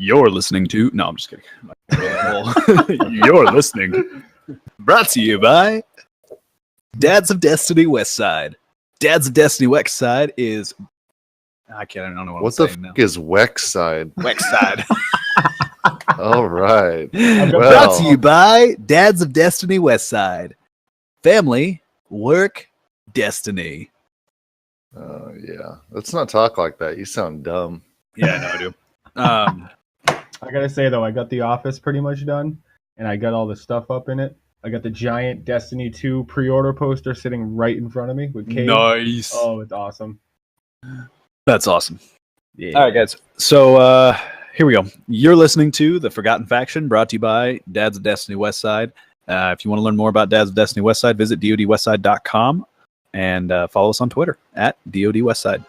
You're listening to... No, I'm just kidding. You're listening. Brought to you by Dads of Destiny Westside. Dads of Destiny Westside is... I don't know what I'm saying now. What the f*** is Wexside? Westside. All right. Brought to you by Dads of Destiny Westside. Family, work, destiny. Yeah. Let's not talk like that. You sound dumb. Yeah, no, I do. I gotta say though, I got The Office pretty much done, and I got all the stuff up in it. I got the giant Destiny 2 pre-order poster sitting right in front of me with Cade. Nice. Oh, it's awesome. That's awesome. Yeah. All right, guys. So here we go. You're listening to The Forgotten Faction, brought to you by Dads of Destiny Westside. If you want to learn more about Dads of Destiny Westside, visit dodwestside.com and follow us on Twitter at DODWestside.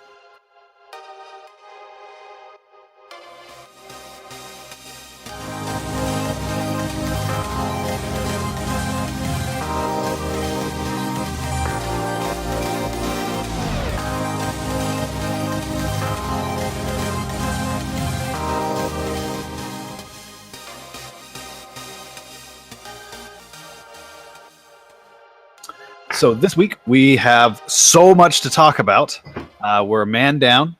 So this week we have so much to talk about. We're a man down,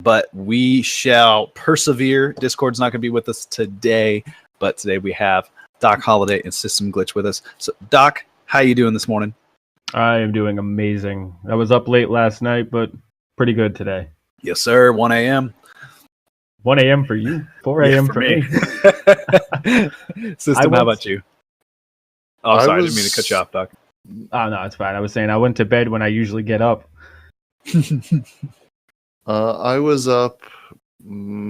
but we shall persevere. Discord's not going to be with us today, but today we have Doc Holiday and System Glitch with us. So, Doc, how you doing this morning? I am doing amazing. I was up late last night, but pretty good today. Yes, sir. 1 a.m. 1 a.m. for you, 4 a.m. for me. System, how about you? Oh, sorry, I didn't mean to cut you off, Doc. Oh, no, it's fine. I was saying I went to bed when I usually get up. I was up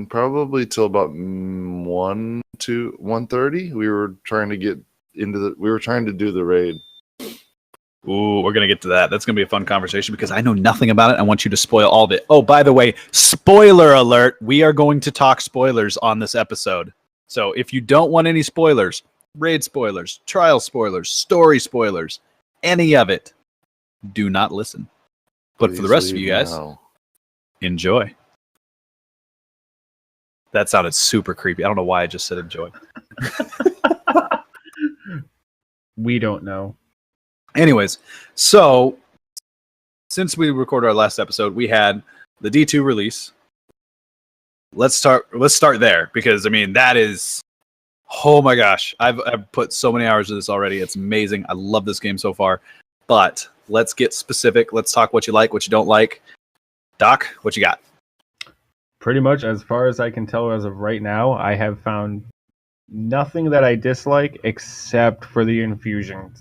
probably till about 1:30. We were trying to get into we were trying to do the raid. Ooh, we're going to get to that. That's going to be a fun conversation because I know nothing about it. I want you to spoil all of it. Oh, by the way, spoiler alert. We are going to talk spoilers on this episode. So if you don't want any spoilers, raid spoilers, trial spoilers, story spoilers, any of it, do not listen. But for the rest of you guys, enjoy. That sounded super creepy. I don't know why I just said enjoy. We don't know. Anyways, so since we recorded our last episode, we had the D2 release. Let's start there because I mean that is, oh my gosh, I've put so many hours into this already. It's amazing. I love this game so far. But let's get specific. Let's talk what you like, what you don't like. Doc, what you got? Pretty much, as far as I can tell as of right now, I have found nothing that I dislike except for the infusion.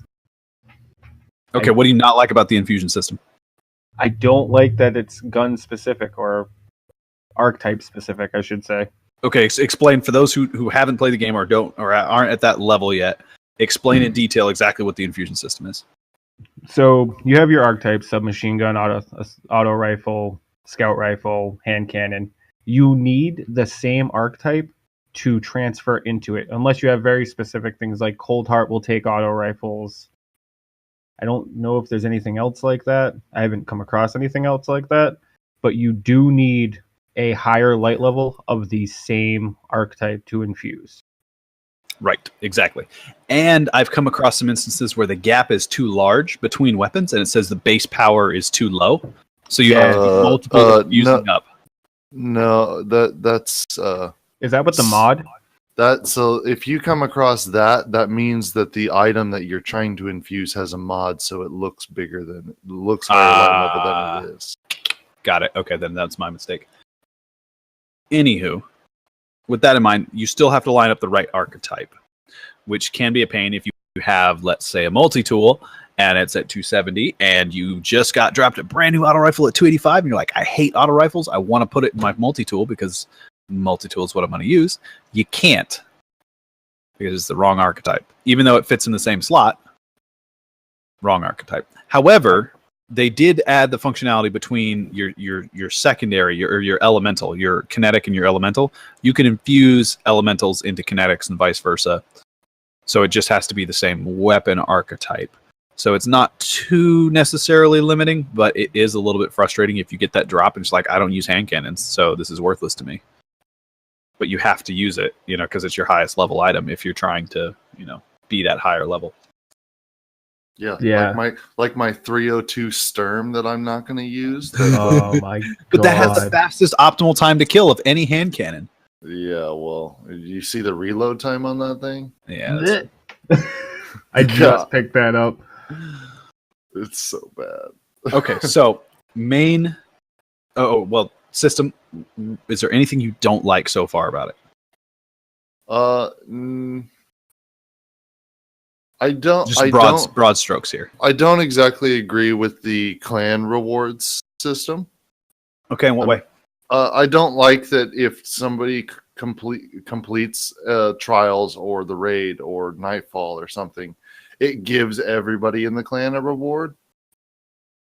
Okay, what do you not like about the infusion system? I don't like that it's gun specific or archetype specific, I should say. Okay, explain for those who haven't played the game or aren't at that level yet. Explain in detail exactly what the infusion system is. So you have your archetypes: submachine gun, auto rifle, scout rifle, hand cannon. You need the same archetype to transfer into it, unless you have very specific things like Cold Heart will take auto rifles. I don't know if there's anything else like that. I haven't come across anything else like that, but you do need a higher light level of the same archetype to infuse. Right, exactly. And I've come across some instances where the gap is too large between weapons and it says the base power is too low. So you have multiple using up. No, that's is that what the mod? So if you come across that means that the item that you're trying to infuse has a mod, so it looks bigger than it looks higher light level than it is. Got it. Okay, then that's my mistake. Anywho, with that in mind, you still have to line up the right archetype, which can be a pain if you have, let's say, a multi-tool and it's at 270 and you just got dropped a brand new auto rifle at 285 and you're like, I hate auto rifles. I want to put it in my multi-tool because multi-tool is what I'm going to use. You can't because it's the wrong archetype. Even though it fits in the same slot, wrong archetype. However, they did add the functionality between your secondary, your elemental, your kinetic and your elemental. You can infuse elementals into kinetics and vice versa. So it just has to be the same weapon archetype. So it's not too necessarily limiting, but it is a little bit frustrating if you get that drop and it's like, I don't use hand cannons, so this is worthless to me. but you have to use it, because it's your highest level item if you're trying to, be that higher level. Yeah. Like my 302 Sturm that I'm not going to use. Oh my god! But that has the fastest optimal time to kill of any hand cannon. Yeah, well, you see the reload time on that thing? Yeah. I just picked that up. It's so bad. Okay, so main. System. Is there anything you don't like so far about it? I don't. Just broad strokes here. I don't exactly agree with the clan rewards system. Okay, in what way? I don't like that if somebody completes trials or the raid or nightfall or something, it gives everybody in the clan a reward.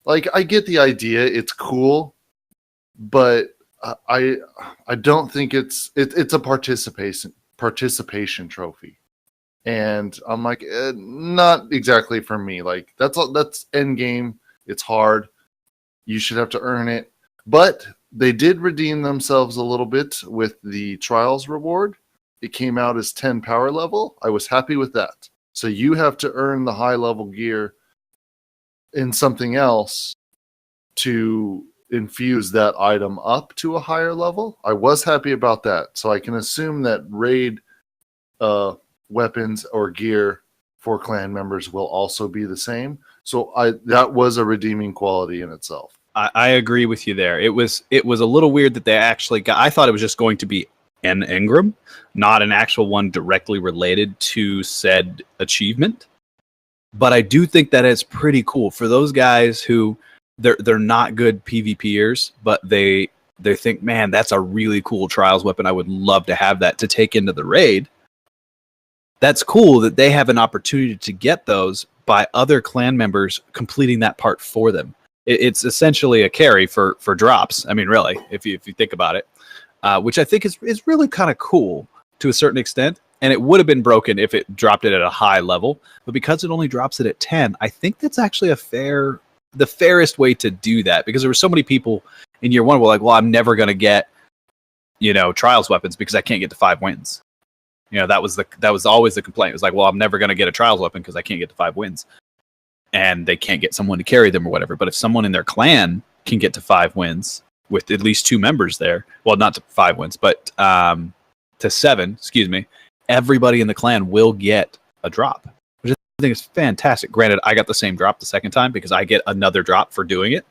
Like, I get the idea, it's cool, but I don't think it's a participation trophy, and I'm like, not exactly for me. Like, that's end game. It's hard. You should have to earn it, but they did redeem themselves a little bit with the trials reward. It came out as 10 power level. I was happy with that. So you have to earn the high level gear in something else to infuse that item up to a higher level. I was happy about that. So I can assume that raid weapons or gear for clan members will also be the same. So that was a redeeming quality in itself. I agree with you there. It was a little weird that they actually got. I thought it was just going to be an engram, not an actual one directly related to said achievement. But I do think that it's pretty cool for those guys who they're not good PvPers, but they think, man, that's a really cool trials weapon. I would love to have that to take into the raid. That's cool that they have an opportunity to get those by other clan members completing that part for them. It's essentially a carry for drops. I mean, really, if you think about it, which I think is really kind of cool to a certain extent. And it would have been broken if it dropped it at a high level, but because it only drops it at 10, I think that's actually the fairest way to do that. Because there were so many people in year one were like, "Well, I'm never going to get, trials weapons because I can't get to 5 wins." That was always the complaint. It was like, "Well, I'm never going to get a trials weapon because I can't get to 5 wins." And they can't get someone to carry them or whatever. But if someone in their clan can get to 5 wins with at least 2 members there, well, not to 5 wins, but to 7, excuse me, everybody in the clan will get a drop, which I think is fantastic. Granted, I got the same drop the second time because I get another drop for doing it.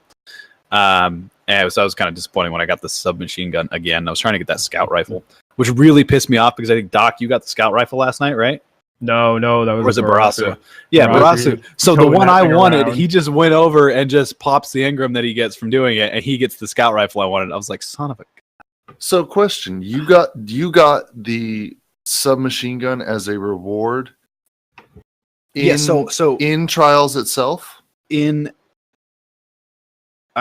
And so I was kind of disappointed when I got the submachine gun again. I was trying to get that scout rifle, which really pissed me off because I think, Doc, you got the scout rifle last night, right? No, that was. Or was it Barasu? Yeah, Barasu. So the one I wanted, he just went over and just pops the engram that he gets from doing it, and he gets the scout rifle I wanted. I was like, son of a. So, question: you got the submachine gun as a reward? So in trials itself. I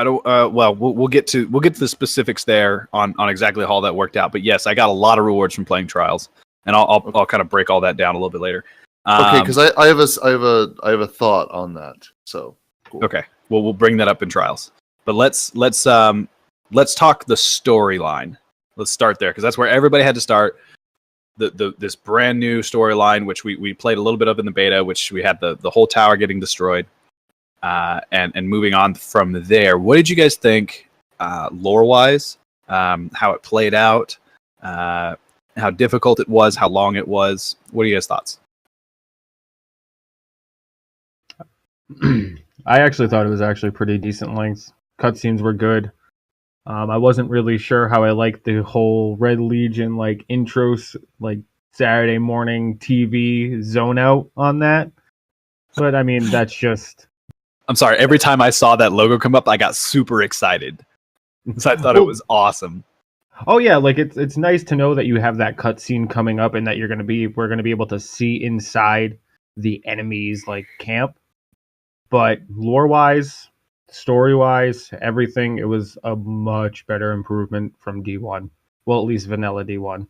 don't. We'll get to the specifics there on exactly how that worked out. But yes, I got a lot of rewards from playing trials. And I'll kind of break all that down a little bit later. Okay, because I have a thought on that. So cool. Okay, well we'll bring that up in trials. But let's talk the storyline. Let's start there because that's where everybody had to start. This brand new storyline, which we played a little bit of in the beta, which we had the whole tower getting destroyed, and moving on from there. What did you guys think, lore wise? How it played out? How difficult it was, how long it was. What are you guys' thoughts? I actually thought it was actually pretty decent length. Cutscenes were good. I wasn't really sure how I liked the whole Red Legion intros, Saturday morning TV zone out on that. But I mean, that's just. I'm sorry. Every time I saw that logo come up, I got super excited. So I thought it was awesome. Oh yeah, it's nice to know that you have that cutscene coming up and that we're gonna be able to see inside the enemy's camp. But lore wise, story wise, everything, it was a much better improvement from D1. Well, at least vanilla D1.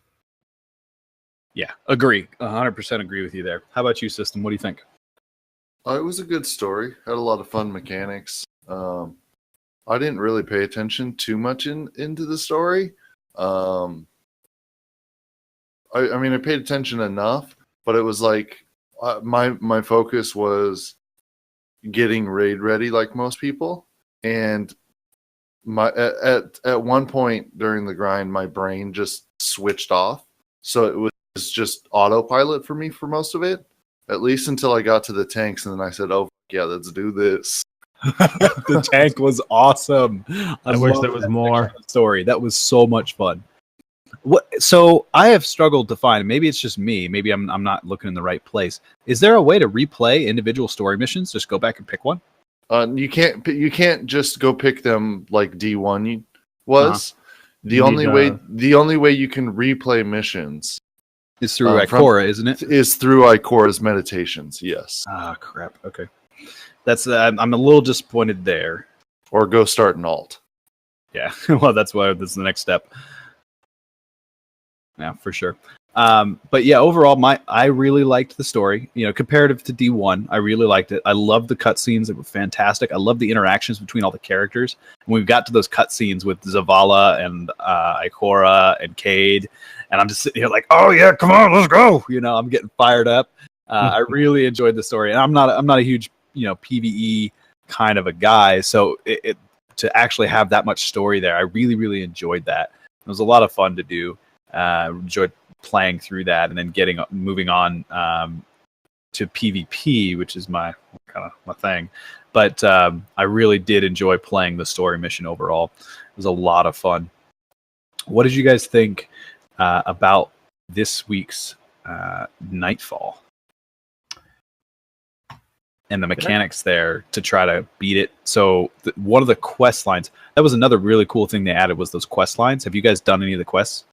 Yeah, agree. 100% agree with you there. How about you, System? What do you think? It was a good story. Had a lot of fun mechanics. I didn't really pay attention too much into the story. I mean, I paid attention enough, but it was like my focus was getting raid ready, like most people, and my at one point during the grind, my brain just switched off, so it was just autopilot for me for most of it, at least until I got to the tanks, and then I said, "Oh yeah, let's do this." The tank was awesome. I wish love there was that more. section of the story. That was so much fun. What? So I have struggled to find. Maybe it's just me. Maybe I'm not looking in the right place. Is there a way to replay individual story missions? Just go back and pick one. You can't just go pick them like D1 was. The You only need, way you can replay missions It's through from- Ikora, isn't it? is through Ikora's meditations. Yes, Ah, crap. Okay, that's. I'm a little disappointed there. or go start an alt. Yeah. Well, that's the next step. Yeah, for sure. But yeah, overall, I really liked the story. You know, comparative to D1, I really liked it. I loved the cutscenes; they were fantastic. I love the interactions between all the characters. And we got to those cutscenes with Zavala and Ikora and Cade, and I'm just sitting here like, "Oh yeah, come on, let's go!" You know, I'm getting fired up. I really enjoyed the story, and I'm not a huge PVE kind of a guy, so it to actually have that much story there, I really enjoyed that. It was a lot of fun to do. Enjoyed playing through that and then moving on to PvP, which is my thing. But I really did enjoy playing the story mission overall. It was a lot of fun. What did you guys think about this week's Nightfall and the mechanics there to try to beat it? So one of the quest lines, that was another really cool thing they added, was those quest lines. Have you guys done any of the quests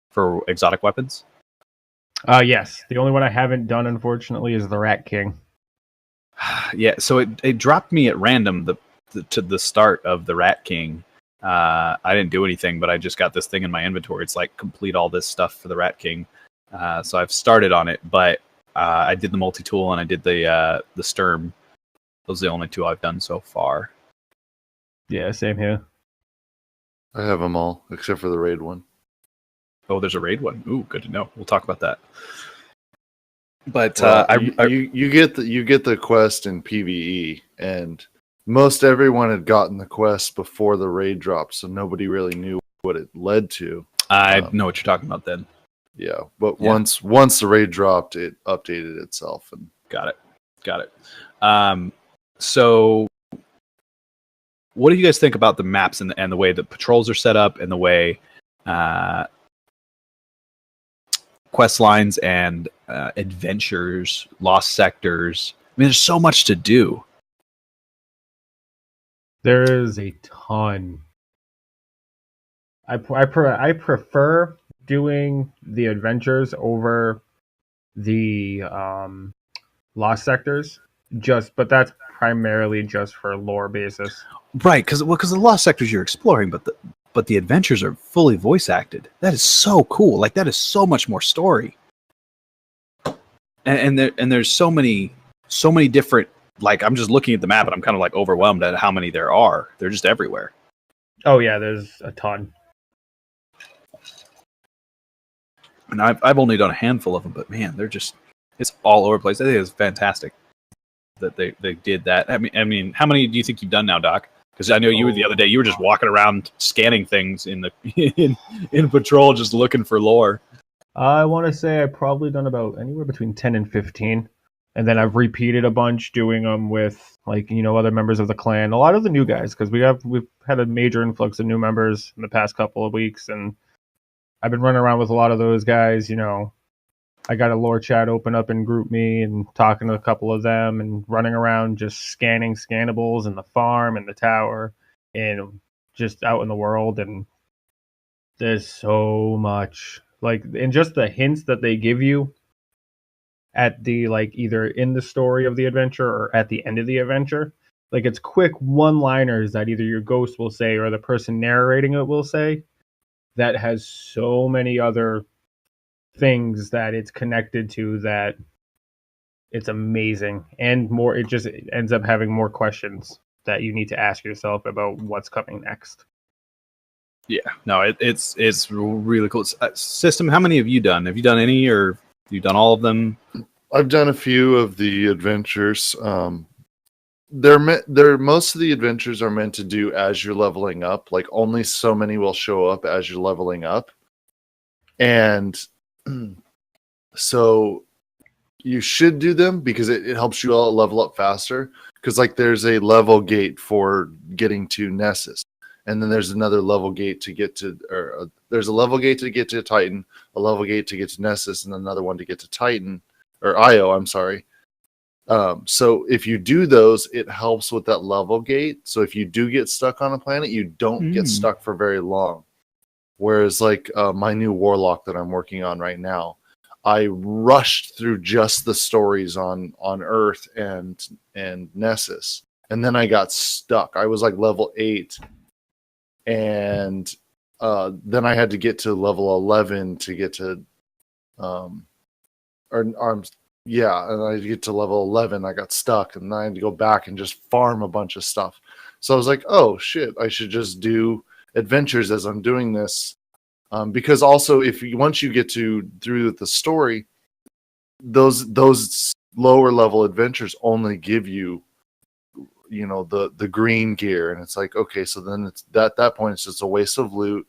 for exotic weapons? Yes. The only one I haven't done, unfortunately, is the Rat King. Yeah, so it dropped me at random to the start of the Rat King. I didn't do anything, but I just got this thing in my inventory. It's like complete all this stuff for the Rat King. So I've started on it, but I did the multi-tool and I did the Sturm. Those are the only two I've done so far. Yeah, same here. I have them all except for the raid one. Oh, there's a raid one. Ooh, good to know. We'll talk about that. But Well, you get the quest in PvE, and most everyone had gotten the quest before the raid dropped, so nobody really knew what it led to. I know what you're talking about then. Yeah, but Yeah. once the raid dropped, it updated itself. And Got it. So what do you guys think about the maps and the way the patrols are set up and the way quest lines and adventures, lost sectors? I mean, there's so much to do. There is a ton. I prefer doing the adventures over the lost sectors, but that's primarily just for lore basis. Right, because the lost sectors you're exploring, but the adventures are fully voice acted. That is so cool. Like, that is so much more story. And there's so many different, like, I'm just looking at the map and I'm kind of like overwhelmed at how many there are. They're just everywhere. Oh yeah, there's a ton. And I've only done a handful of them, but man, it's all over the place. I think it's fantastic that they did that. I mean, how many do you think you've done now, Doc? Because I know you were the other day. You were just walking around scanning things in patrol, just looking for lore. I want to say I've probably done about anywhere between 10 and 15. And then I've repeated a bunch doing them with, like, other members of the clan. A lot of the new guys, because we've had a major influx of new members in the past couple of weeks. And I've been running around with a lot of those guys. I got a lore chat open up in GroupMe and talking to a couple of them and running around just scanning scannables in the farm and the tower and just out in the world. And there's so much, and just the hints that they give you at the, either in the story of the adventure or at the end of the adventure. It's quick one-liners that either your ghost will say or the person narrating it will say that has so many other things that it's connected to that it's amazing. And more, it just ends up having more questions that you need to ask yourself about what's coming next. Yeah, no, it's really cool. System, how many have you done? Have you done any, or have you done all of them? I've done a few of the adventures. They're most of the adventures are meant to do as you're leveling up. Like only so many will show up as you're leveling up, and so you should do them because it helps you all level up faster. Because like there's a level gate for getting to Nessus, and then there's another level gate to get to, there's a level gate to get to Titan, a level gate to get to Nessus, and another one to get to Titan or Io. I'm sorry. So if you do those, it helps with that level gate. So if you do get stuck on a planet, you don't get stuck for very long. Whereas like my new Warlock that I'm working on right now, I rushed through just the stories on Earth and Nessus, and then I got stuck. I was like level 8, and then I had to get to level 11 to get to yeah, and I get to level 11, I got stuck, and then I had to go back and just farm a bunch of stuff. So I was like, oh shit, I should just do adventures as I'm doing this. Because also, once you get through the story, those lower level adventures only give you, the green gear, and it's like, okay, so then it's at that point it's just a waste of loot.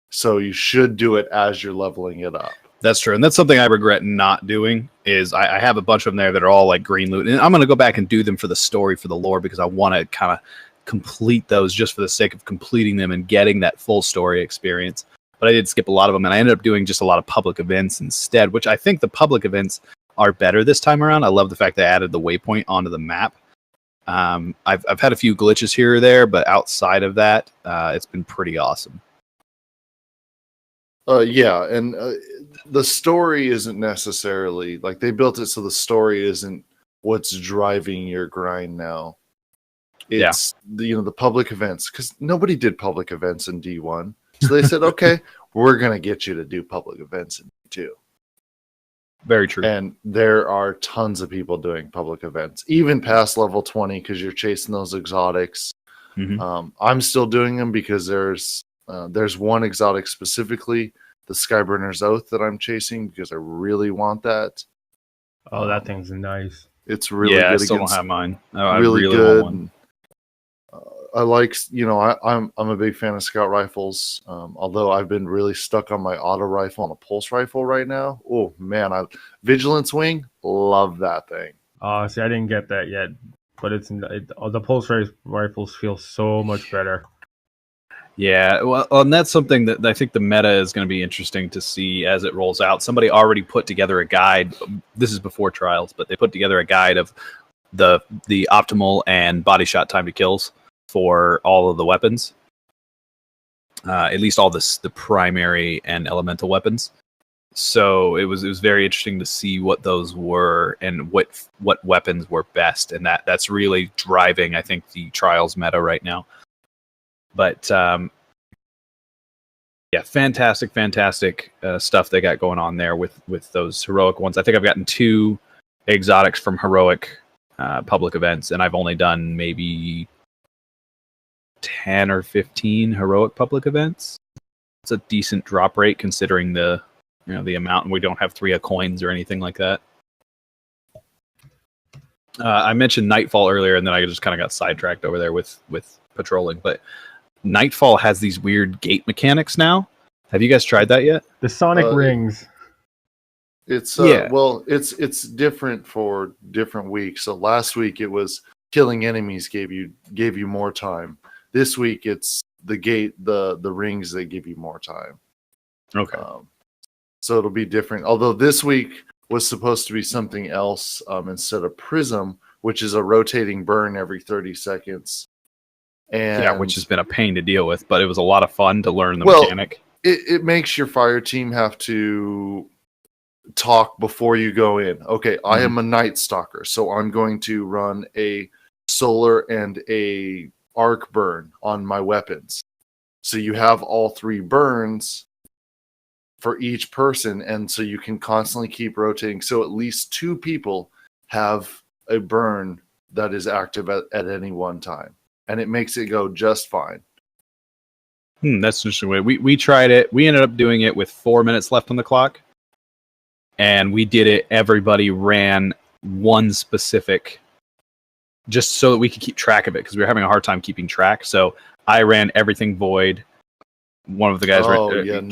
So you should do it as you're leveling it up. That's true, and that's something I regret not doing. Is I have a bunch of them there that are all like green loot, and I'm going to go back and do them for the story, for the lore, because I want to kind of complete those just for the sake of completing them and getting that full story experience. But I did skip a lot of them, and I ended up doing just a lot of public events instead, which I think the public events are better this time around. I love the fact they added the waypoint onto the map. I've had a few glitches here or there, but outside of that, it's been pretty awesome. Yeah, and the story isn't necessarily like they built it so the story isn't what's driving your grind now. It's the public events, because nobody did public events in D1, so they said, okay, we're gonna get you to do public events in D2. Very true. And there are tons of people doing public events, even past level 20, because you're chasing those exotics. Mm-hmm. I'm still doing them because there's one exotic specifically, the Skyburner's Oath, that I'm chasing because I really want that. Oh, that thing's nice. It's really good. I still don't have mine. Oh, really I really good. want one. I like, I'm a big fan of scout rifles. Although I've been really stuck on my auto rifle and a pulse rifle right now. Oh man, Vigilance Wing, love that thing. See, I didn't get that yet, but the pulse rifles feel so much better. Yeah, well, and that's something that I think the meta is going to be interesting to see as it rolls out. Somebody already put together a guide. This is before trials, but they put together a guide of the optimal and body shot time to kills for all of the weapons. At least all the primary and elemental weapons. So it was very interesting to see what those were and what weapons were best, and that's really driving, I think, the trials meta right now. But fantastic stuff they got going on there with those heroic ones. I think I've gotten 2 exotics from heroic public events, and I've only done maybe 10 or 15 heroic public events. It's a decent drop rate considering the amount, and we don't have 3 coins or anything like that. I mentioned Nightfall earlier, and then I just kind of got sidetracked over there with patrolling, but Nightfall has these weird gate mechanics now. Have you guys tried that yet? The Sonic rings. It's it's different for different weeks. So last week it was killing enemies gave you more time. This week it's the rings that give you more time. Okay. So it'll be different. Although this week was supposed to be something else instead of Prism, which is a rotating burn every 30 seconds. And which has been a pain to deal with, but it was a lot of fun to learn the mechanic. It makes your fire team have to talk before you go in. Okay, I am a Night Stalker, so I'm going to run a solar and a arc burn on my weapons. So you have all 3 burns for each person, and so you can constantly keep rotating. So at least 2 people have a burn that is active at any one time. And it makes it go just fine. That's an interesting way. We tried it. We ended up doing it with 4 minutes left on the clock, and we did it. Everybody ran one specific, just so that we could keep track of it because we were having a hard time keeping track. So I ran everything void. One of the guys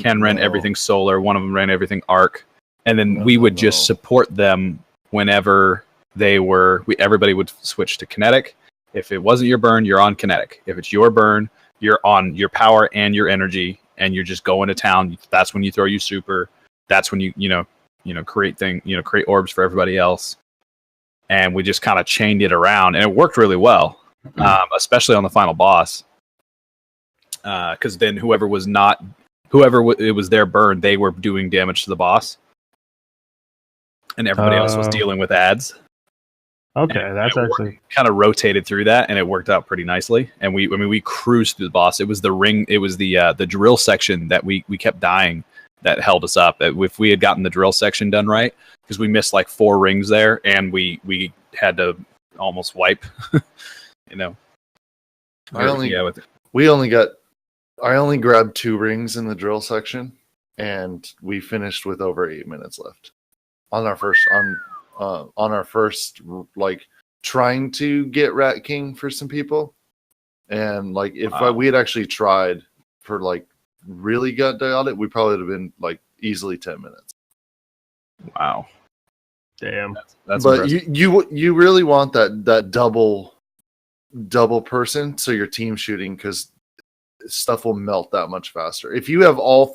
Ken ran everything solar. One of them ran everything arc, and then we would just support them whenever they were. Everybody would switch to kinetic. If it wasn't your burn, you're on kinetic. If it's your burn, you're on your power and your energy, and you're just going to town. That's when you throw your super. That's when you create orbs for everybody else. And we just kind of chained it around, and it worked really well, especially on the final boss. Because then it was their burn, they were doing damage to the boss, and everybody else was dealing with ads. Okay, and that's actually kind of rotated through that, and it worked out pretty nicely. And we cruised through the boss. It was the ring. It was the drill section that we kept dying that held us up. If we had gotten the drill section done right, because we missed like 4 rings there, and we had to almost wipe. I only grabbed 2 rings in the drill section, and we finished with over 8 minutes left on our first like trying to get Rat King for some people. And like if we had actually tried for like really got at it, we probably would have been like easily 10 minutes. Wow. Damn. That's but impressive. you really want that double person, so your team shooting, because stuff will melt that much faster. If you have all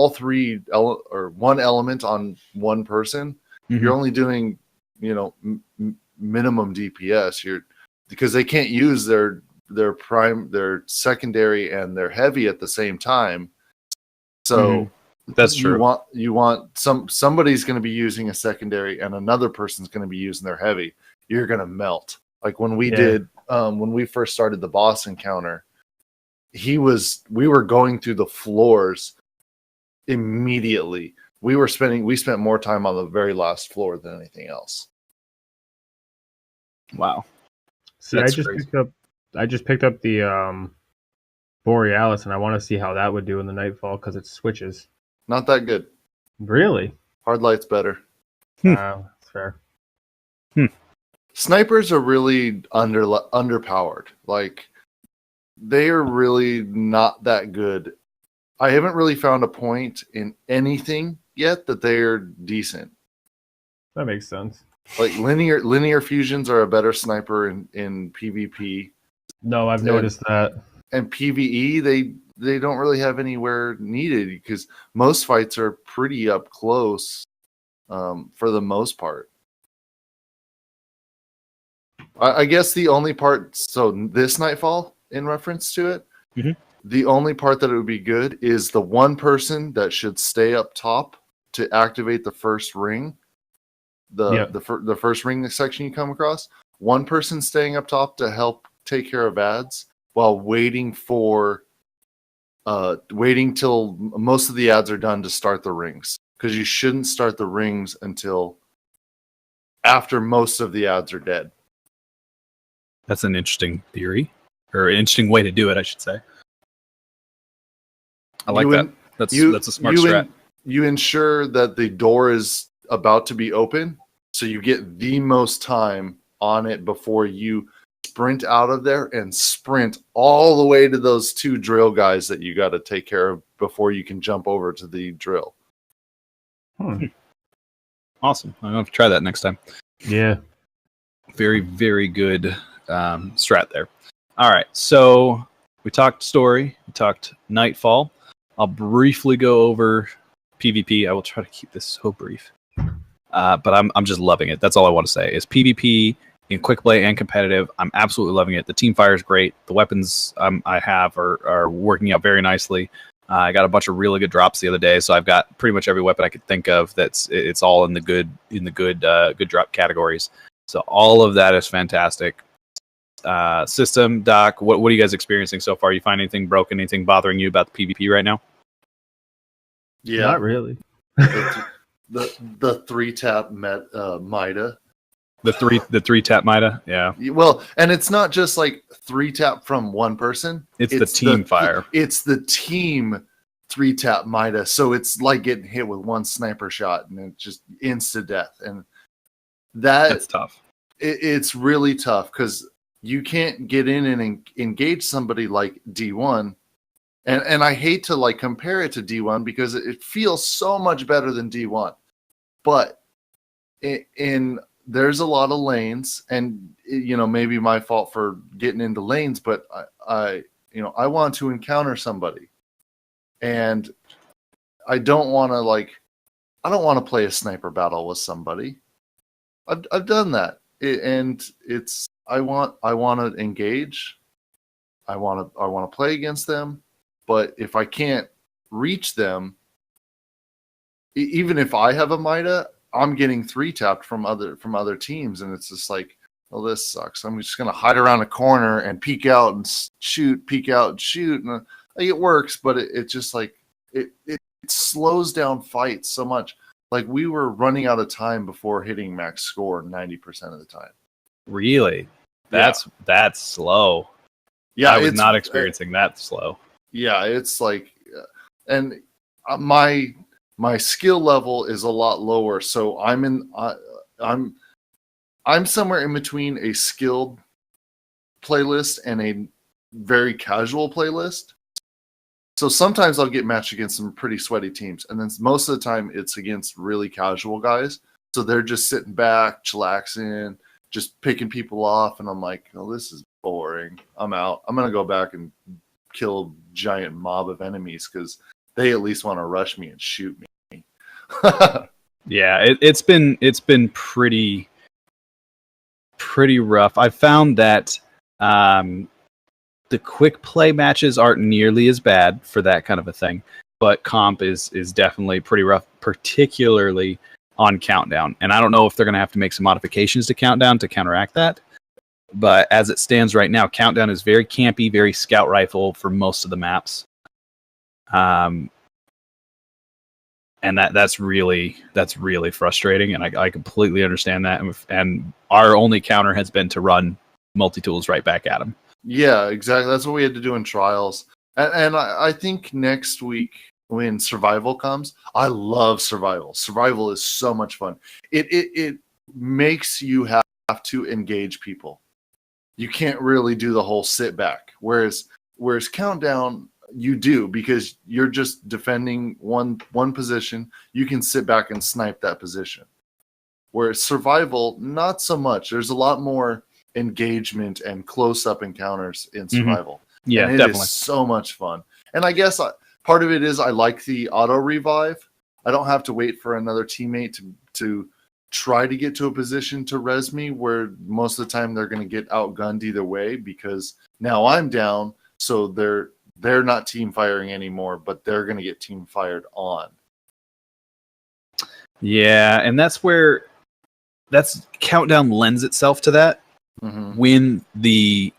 3 or one element on one person, you're only doing minimum DPS. Because they can't use their secondary and their heavy at the same time. So that's true. You want somebody's going to be using a secondary and another person's going to be using their heavy. You're going to melt. Like when we did when we first started the boss encounter, we were going through the floors immediately. We spent more time on the very last floor than anything else. Wow. See, I just picked up the Borealis, and I want to see how that would do in the Nightfall because it switches. Not that good. Really? Hard light's better. That's fair. Snipers are really underpowered. Like, they are really not that good. I haven't really found a point in anything yet that they are decent. That makes sense. Like linear fusions are a better sniper in PvP. No, I've noticed that. And PvE, they don't really have anywhere needed because most fights are pretty up close for the most part. I guess the only part, so this Nightfall, in reference to it, the only part that it would be good is the one person that should stay up top to activate the first ring. The first ring section you come across, one person staying up top to help take care of ads while waiting till most of the ads are done to start the rings, because you shouldn't start the rings until after most of the ads are dead. That's an interesting theory, or an interesting way to do it, I should say. I like that. That's a smart strat. You ensure that the door is about to be open, so you get the most time on it before you sprint out of there and sprint all the way to those 2 drill guys that you got to take care of before you can jump over to the drill. Awesome. I'm going to try that next time. Yeah. Very, very good strat there. All right. So we talked story. We talked Nightfall. I'll briefly go over PvP. I will try to keep this so brief. But I'm just loving it. That's all I want to say is PvP in quick play and competitive. I'm absolutely loving it. The team fire is great. The weapons I have are working out very nicely. I got a bunch of really good drops the other day, so I've got pretty much every weapon I could think of. It's all in the good drop categories. So all of that is fantastic. System Doc, what are you guys experiencing so far? You find anything broken, anything bothering you about the PvP right now? Yeah, not really. the 3-tap Mida The three tap Mida, yeah. Well, and it's not just like 3-tap from one person. It's the team fire. It's the team 3-tap Mida. So it's like getting hit with one sniper shot and it just insta death. And That's tough. It's really tough because you can't get in and engage somebody like D1. And I hate to like compare it to D1 because it feels so much better than D1. But in there's a lot of lanes, and maybe my fault for getting into lanes, but I want to encounter somebody, and I don't want to play a sniper battle with somebody. I've done that, and I want to engage. I want to play against them, but if I can't reach them, even if I have a Mida, I'm getting 3-tapped from other teams, and it's just like, well, this sucks. I'm just gonna hide around a corner and peek out and shoot, peek out and shoot, and it works, but it just like it slows down fights so much. Like we were running out of time before hitting max score 90% of the time. Really? That's slow. Yeah, I was not experiencing that slow. Yeah, it's like, and my skill level is a lot lower, so I'm somewhere in between a skilled playlist and a very casual playlist. So sometimes I'll get matched against some pretty sweaty teams, and then most of the time it's against really casual guys. So they're just sitting back, chillaxing, just picking people off, and I'm like, oh, this is boring. I'm out. I'm gonna go back and kill a giant mob of enemies because they at least want to rush me and shoot me. Yeah, it's been pretty rough. I found that the quick play matches aren't nearly as bad for that kind of a thing, but comp is definitely pretty rough, particularly on Countdown. And I don't know if they're going to have to make some modifications to Countdown to counteract that. But as it stands right now, Countdown is very campy, very scout rifle for most of the maps. And that's really frustrating, and I completely understand that. And our only counter has been to run multi-tools right back at him. Yeah, exactly. That's what we had to do in trials. And I think next week when survival comes, I love survival. Survival is so much fun. It makes you have to engage people. You can't really do the whole sit back. Whereas Countdown, you do, because you're just defending one position. You can sit back and snipe that position. Whereas survival, not so much. There's a lot more engagement and close-up encounters in survival. Yeah, and it definitely. is so much fun. And I guess part of it is I like the auto revive. I don't have to wait for another teammate to try to get to a position to res me, where most of the time they're going to get outgunned either way, because now I'm down, so they're not team firing anymore, but they're going to get team fired on. Yeah, and that's Countdown lends itself to that. Mm-hmm. When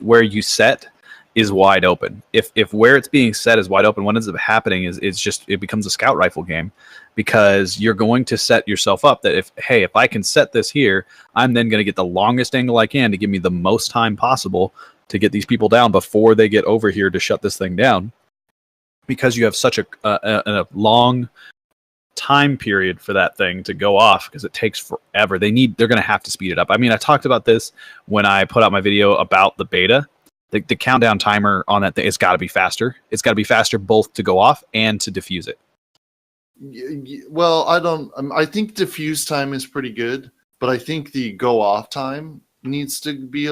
where you set is wide open. If where it's being set is wide open, what ends up happening is it becomes a scout rifle game, because you're going to set yourself up that if I can set this here, I'm then going to get the longest angle I can to give me the most time possible to get these people down before they get over here to shut this thing down, because you have such a long time period for that thing to go off, because it takes forever. They're going to have to speed it up. I mean, I talked about this when I put out my video about the beta. The countdown timer on that thing, it's got to be faster. It's got to be faster both to go off and to defuse it. Well, I think diffuse time is pretty good, but I think the go off time needs to be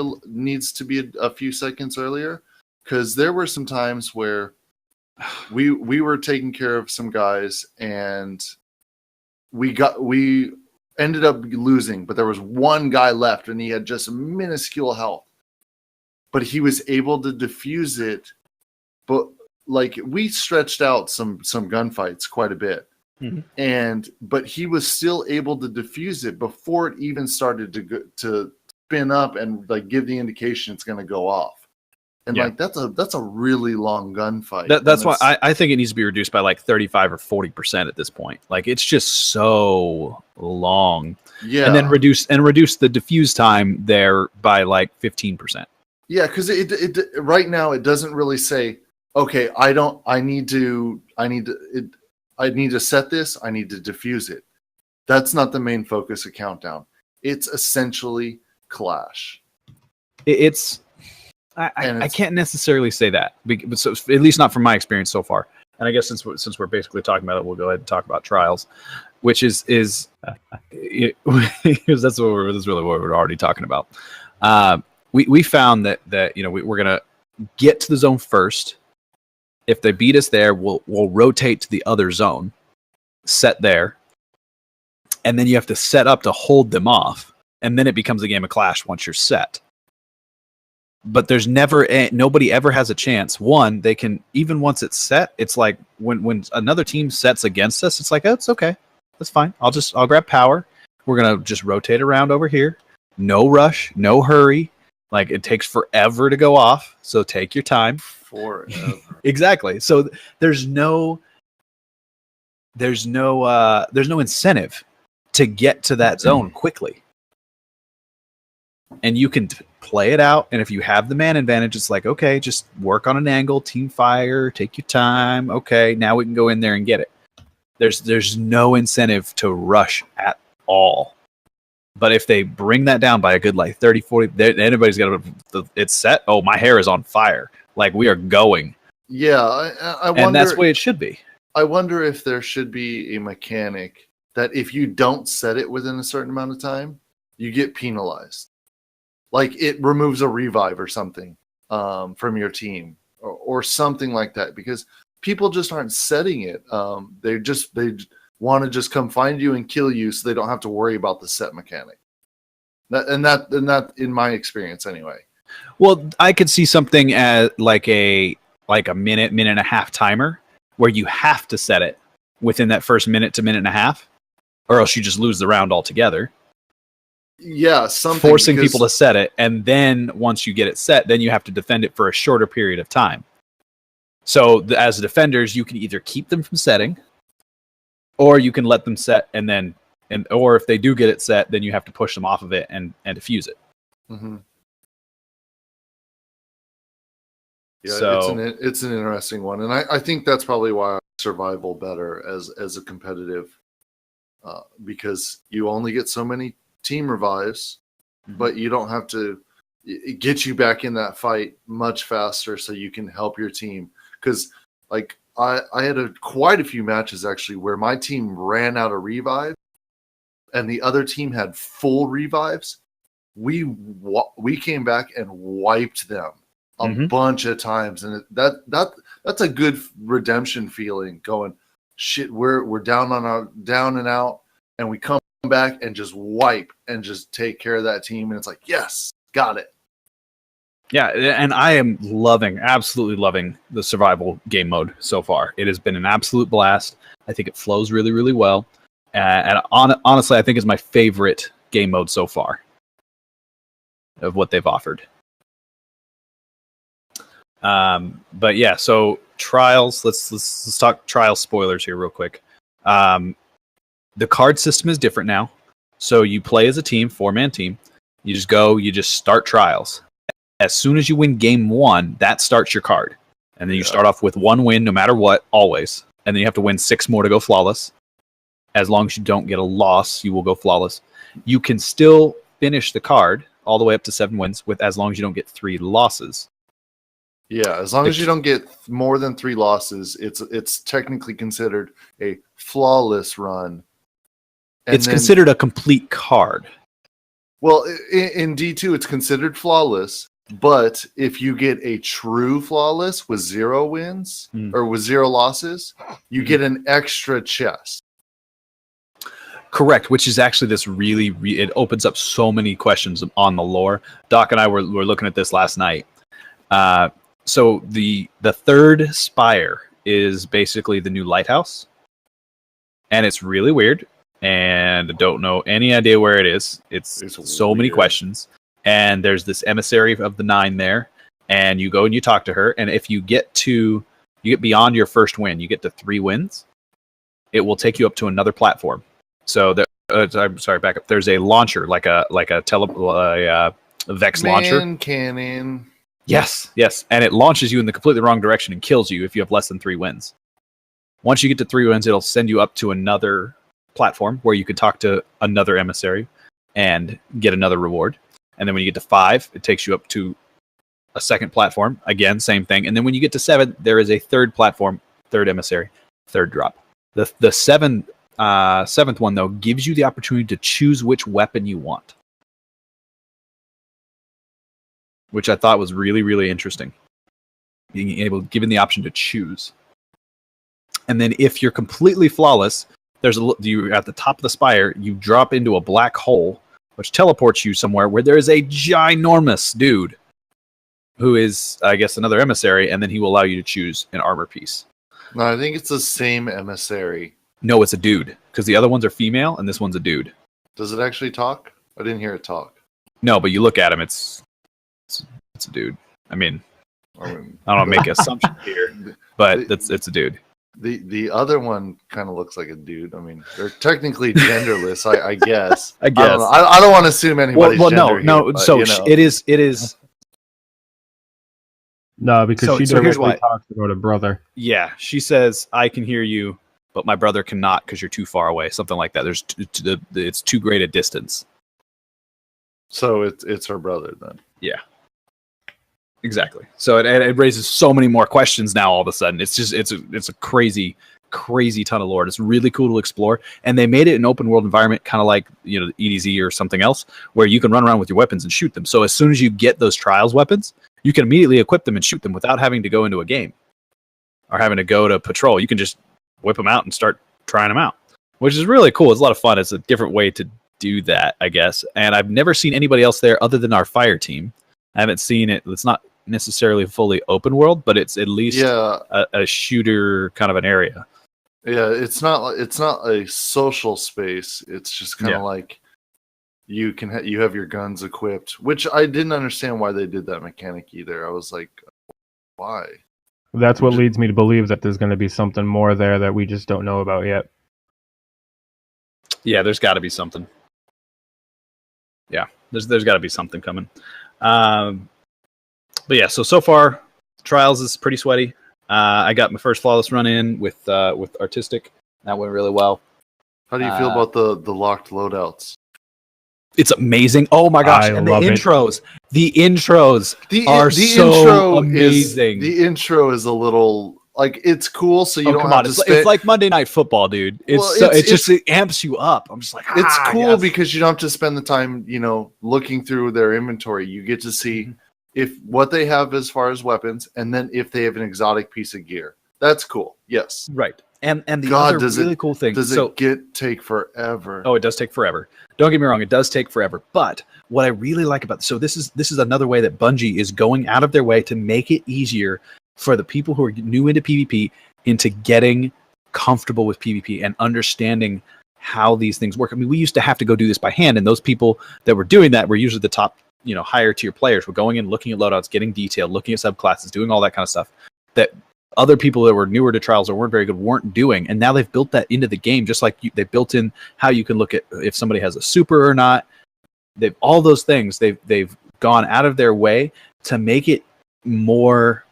a few seconds earlier, because there were some times where we were taking care of some guys and we ended up losing, but there was one guy left and he had just minuscule health, but he was able to defuse it. But like, we stretched out some gunfights quite a bit. Mm-hmm. But he was still able to defuse it before it even started to spin up and like give the indication it's going to go off. And Yeah. like that's a really long gunfight. That's And why it's- I think it needs to be reduced by like 35 or 40% at this point. Like it's just so long. yeah. And then reduce the diffuse time there by like 15%. Yeah, because it right now it doesn't really say, okay, I need to set this, I need to diffuse it. That's not the main focus of Countdown. It's essentially Clash. It's I can't necessarily say that, but so, at least not from my experience so far. And I guess since we're basically talking about it, we'll go ahead and talk about Trials, which is because that's really what we're already talking about. We found that we're gonna get to the zone first. If they beat us there, we'll rotate to the other zone, set there, and then you have to set up to hold them off, and then it becomes a game of Clash once you're set. But there's nobody ever has a chance. One, they can, even once it's set, it's like when another team sets against us, it's like, oh, it's okay, that's fine. I'll grab power. We're gonna just rotate around over here. No rush, no hurry. Like it takes forever to go off, so take your time. Forever. Exactly. So there's no incentive to get to that zone quickly. And you can play it out, and if you have the man advantage, it's like, okay, just work on an angle, team fire, take your time. Okay, now we can go in there and get it. There's no incentive to rush at all. But if they bring that down by a good like 30, 40, anybody's got it's set. Oh, my hair is on fire. Like we are going. Yeah, I wonder. And that's the way it should be. I wonder if there should be a mechanic that if you don't set it within a certain amount of time, you get penalized. Like it removes a revive or something from your team or something like that, because people just aren't setting it. They want to just come find you and kill you, so they don't have to worry about the set mechanic. That in my experience anyway. Well, I could see something as like a minute and a half timer where you have to set it within that first minute to minute and a half, or else you just lose the round altogether. Yeah, something forcing people to set it, and then once you get it set, then you have to defend it for a shorter period of time. So as defenders, you can either keep them from setting, or you can let them set, or if they do get it set, then you have to push them off of it and defuse it. Mm-hmm. Yeah, so, it's an interesting one, and I think that's probably why I like survival better as a competitive, because you only get so many team revives, but you don't have to. It gets you back in that fight much faster, so you can help your team. Because like I had quite a few matches actually where my team ran out of revive, and the other team had full revives. We came back and wiped them a bunch of times, and that's a good redemption feeling. Going, shit, we're down and out, and we come back and just wipe and just take care of that team, and it's like, yes, got it. Yeah, and I am absolutely loving the survival game mode so far. It has been an absolute blast. I think it flows really, really well, and honestly, I think it's my favorite game mode so far of what they've offered. But yeah, so Trials. Let's talk Trials spoilers here real quick. The card system is different now. So you play as a team, 4-man team. You just start Trials. As soon as you win game 1, that starts your card. And then you start off with 1 win no matter what, always. And then you have to win 6 more to go flawless. As long as you don't get a loss, you will go flawless. You can still finish the card all the way up to 7 wins as long as you don't get 3 losses. Yeah, as long as you don't get more than 3 losses, it's technically considered a flawless run. It's considered a complete card. Well, in D2, it's considered flawless, but if you get a true flawless with 0 wins or with 0 losses, you get an extra chest. Correct, which is actually this really, it opens up so many questions on the lore. Doc and I were looking at this last night. So the third spire is basically the new lighthouse, and it's really weird, and I don't know any idea where it is. It's so many questions, and there's this emissary of the 9 there, and you go and you talk to her. And if you get beyond your first win, you get to 3 wins, it will take you up to another platform. So I'm sorry, back up. There's a launcher, like a Vex launcher. Cannon. Yes, and it launches you in the completely wrong direction and kills you if you have less than 3 wins. Once you get to 3 wins, it'll send you up to another platform where you could talk to another emissary and get another reward. And then when you get to 5, it takes you up to a second platform. Again, same thing. And then when you get to 7, there is a third platform, third emissary, third drop. The seventh one, though, gives you the opportunity to choose which weapon you want, which I thought was really, really interesting. Given the option to choose. And then if you're completely flawless, you at the top of the spire, you drop into a black hole, which teleports you somewhere where there is a ginormous dude who is, I guess, another emissary, and then he will allow you to choose an armor piece. No, I think it's the same emissary. No, it's a dude, because the other ones are female, and this one's a dude. Does it actually talk? I didn't hear it talk. No, but you look at him, it's a dude. I mean, I don't want to make assumptions here, but it's a dude. The other one kind of looks like a dude. I mean, they're technically genderless, I guess. I guess. I don't want to assume anybody's gender no. here, but, So it is. No, because she so here's why. directly talks about a brother. Yeah, she says, "I can hear you, but my brother cannot because you're too far away." Something like that. It's too great a distance. So it's her brother then. Yeah. Exactly. So it raises so many more questions now. All of a sudden, it's a crazy ton of lore. It's really cool to explore, and they made it an open world environment, kind of like EDZ or something else, where you can run around with your weapons and shoot them. So as soon as you get those trials weapons, you can immediately equip them and shoot them without having to go into a game or having to go to patrol. You can just whip them out and start trying them out, which is really cool. It's a lot of fun. It's a different way to do that, I guess. And I've never seen anybody else there other than our fire team. I haven't seen it. It's not necessarily fully open world, but it's at least a shooter kind of an area. Yeah, it's not a social space. It's just kind of like you have your guns equipped, which I didn't understand why they did that mechanic either. I was like, why? That's what leads me to believe that there's going to be something more there that we just don't know about yet. Yeah, there's got to be something. Yeah, there's got to be something coming. But yeah, so far, Trials is pretty sweaty. I got my first flawless run in with Artistic. That went really well. How do you feel about the locked loadouts? It's amazing. Oh my gosh! And the intros are so amazing. The intro is a little like it's cool, so you don't have to spend. It's like Monday Night Football, dude. It amps you up. I'm just like, it's cool because you don't have to spend the time, looking through their inventory. You get to see if what they have as far as weapons, and then if they have an exotic piece of gear. That's cool. Yes, right. And the other really cool thing. Does it take forever? Oh, it does take forever. Don't get me wrong, it does take forever. But what I really like about this is another way that Bungie is going out of their way to make it easier for the people who are new into PvP into getting comfortable with PvP and understanding how these things work. I mean, we used to have to go do this by hand, and those people that were doing that were usually the top, higher tier players. Were going in, looking at loadouts, getting detailed, looking at subclasses, doing all that kind of stuff that other people that were newer to Trials or weren't very good weren't doing. And now they've built that into the game, just like they built in how you can look at if somebody has a super or not. They've all those things. They've gone out of their way to make it more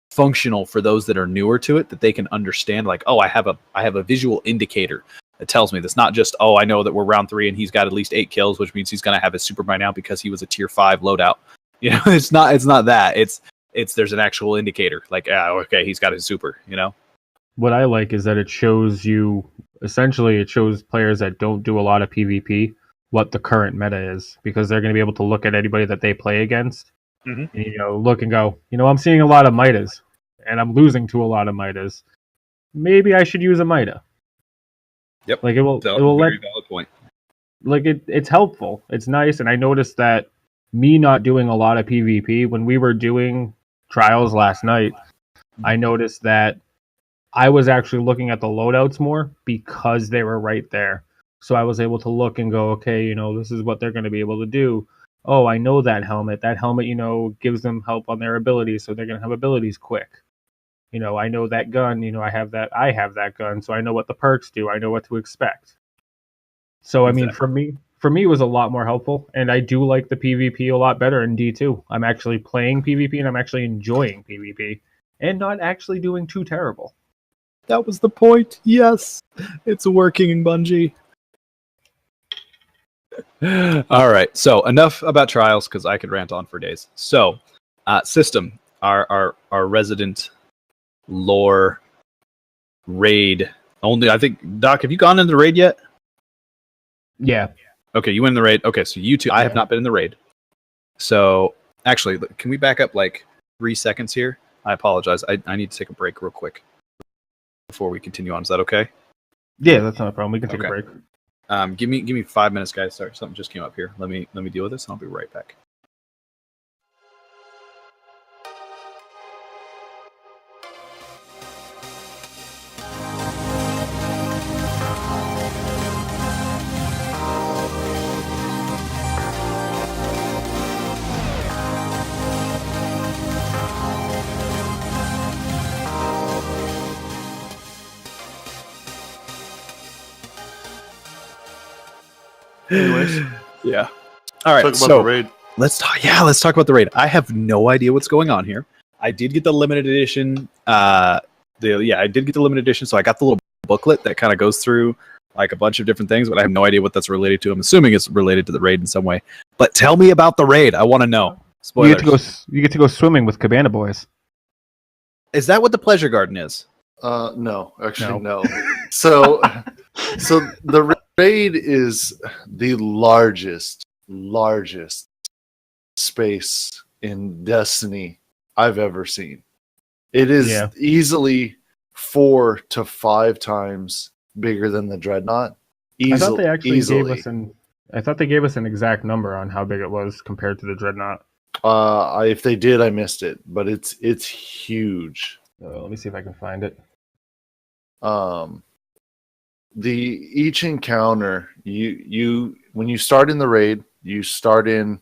functional for those that are newer to it, that they can understand, like, oh, I have a visual indicator that tells me this. Not just, oh, I know that we're round 3 and he's got at least 8 kills, which means he's going to have his super by now because he was a tier 5 loadout. It's not that. It's there's an actual indicator, like, okay, he's got his super. What I like is that it shows players that don't do a lot of PvP what the current meta is, because they're going to be able to look at anybody that they play against, and, look and go, I'm seeing a lot of Midas, and I'm losing to a lot of Midas. Maybe I should use a Mida. Yep. Like it will very valid point. Like it's helpful. It's nice, and I noticed that me not doing a lot of PvP when we were doing Trials last night, I noticed that I was actually looking at the loadouts more because they were right there. So I was able to look and go, okay, this is what they're going to be able to do. oh, I know that helmet. That helmet, gives them help on their abilities, so they're going to have abilities quick. I know that gun, I have that gun, so I know what the perks do. I know what to expect. So, I mean, Exactly. for me, it was a lot more helpful, and I do like the PvP a lot better in D2. I'm actually playing PvP, and I'm actually enjoying PvP, and not actually doing too terrible. That was the point. Yes, it's working, Bungie. All right. So enough about trials because I could rant on for days. So, system, our resident lore raid. Only I think Doc, have you gone into the raid yet? Yeah. Okay, you went in the raid. Okay, so you two. I have not been in the raid. So actually, can we back up like 3 seconds here? I apologize. I need to take a break real quick before we continue on. Is that okay? Yeah, that's not a problem. We can take a break. Give me 5 minutes, guys. Sorry, something just came up here. Let me deal with this, and I'll be right back. Anyways, yeah. All right. talk about So the raid. let's talk. Yeah, let's talk about the raid. I have no idea what's going on here. I did get the limited edition. I did get the limited edition. So I got the little booklet that kind of goes through like a bunch of different things, but I have no idea what that's related to. I'm assuming it's related to the raid in some way. But tell me about the raid. I want to know. Spoilers. You get to go swimming with Cabana Boys. Is that what the pleasure garden is? No, actually, no. So the raid is the largest space in Destiny I've ever seen. It is easily 4 to 5 times bigger than the Dreadnought. I thought they actually gave us an exact number on how big it was compared to the Dreadnought. If they did, I missed it, but it's huge. Let me see if I can find it. Each encounter, you when you start in the raid, you start in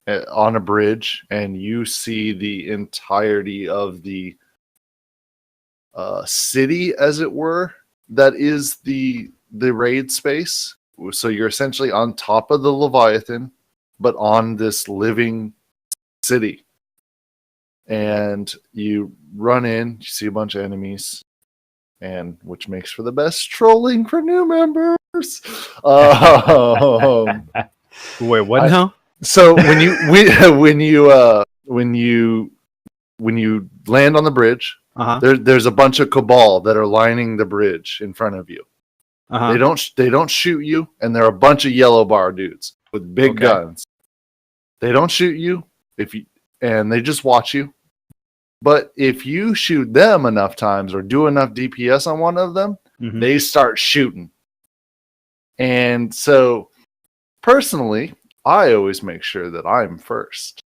on a bridge, and you see the entirety of the city, as it were, that is the raid space. So you're essentially on top of the Leviathan, but on this living city. And you run in, you see a bunch of enemies, and which makes for the best trolling for new members. Wait, what now? So when you land on the bridge, there's a bunch of Cabal that are lining the bridge in front of you. They don't shoot you, and there are a bunch of yellow bar dudes with big guns. They don't shoot you and they just watch you. But if you shoot them enough times or do enough DPS on one of them, they start shooting. And so, personally, I always make sure that I'm first,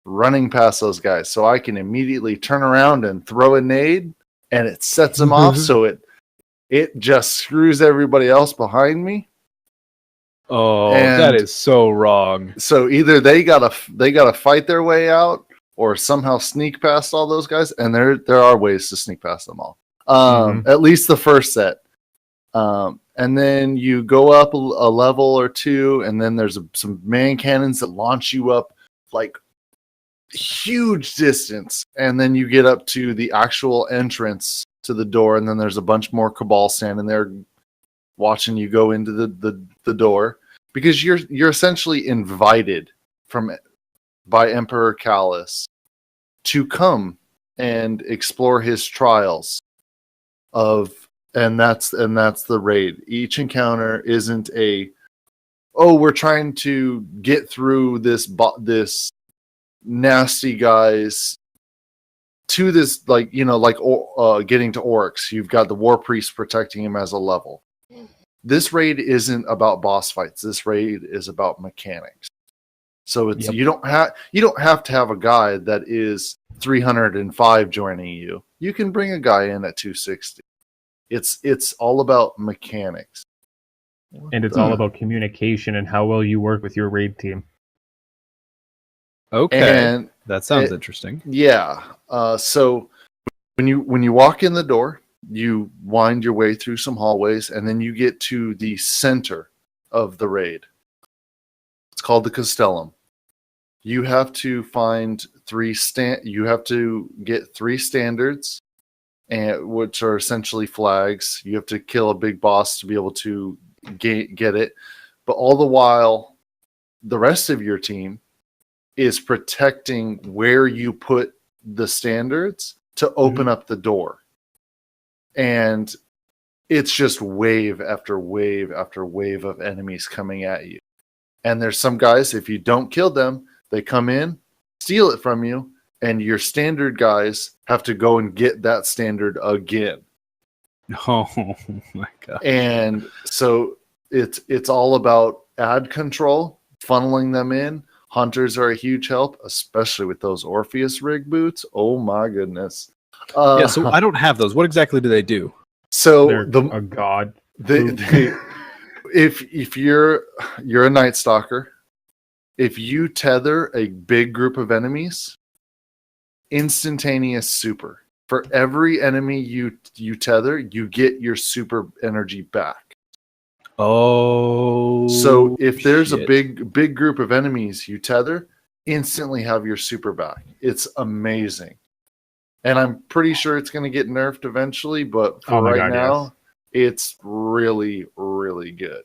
running past those guys, so I can immediately turn around and throw a nade, and it sets them off, so it just screws everybody else behind me. Oh, that is so wrong. So either they gotta fight their way out, or somehow sneak past all those guys, and there are ways to sneak past them all. At least the first set. And then you go up a level or two, and then there's some man cannons that launch you up like huge distance, and then you get up to the actual entrance to the door, and then there's a bunch more Cabal standing there watching you go into the door, because you're essentially invited by Emperor Callus to come and explore his trials and that's the raid. Each encounter isn't we're trying to get through this nasty guys to this, getting to Oryx. You've got the War Priest protecting him as a level. This raid isn't about boss fights. This raid is about mechanics. So it's you don't have to have a guy that is 305 joining you. You can bring a guy in at 260. It's all about mechanics. And it's all about communication and how well you work with your raid team. Okay, And that sounds it- interesting. yeah. So when you walk in the door, you wind your way through some hallways, and then you get to the center of the raid. It's called the Castellum. You have to find you have to get 3 standards, and which are essentially flags. You have to kill a big boss to be able to get it. But all the while, the rest of your team is protecting where you put the standards to open up the door. And it's just wave after wave after wave of enemies coming at you. And there's some guys, if you don't kill them, they come in, steal it from you, and your standard guys have to go and get that standard again. Oh my god! And so it's all about ad control, funneling them in. Hunters are a huge help, especially with those Orpheus rig boots. Oh my goodness! Yeah, so I don't have those. What exactly do they do? So They're a god. if you're a Night Stalker, if you tether a big group of enemies, instantaneous super. For every enemy you tether, you get your super energy back. Oh, So if there's a shit. big group of enemies you tether, instantly have your super back. It's amazing. And I'm pretty sure it's going to get nerfed eventually, but for Oh my right God, now, yes. it's really, really good.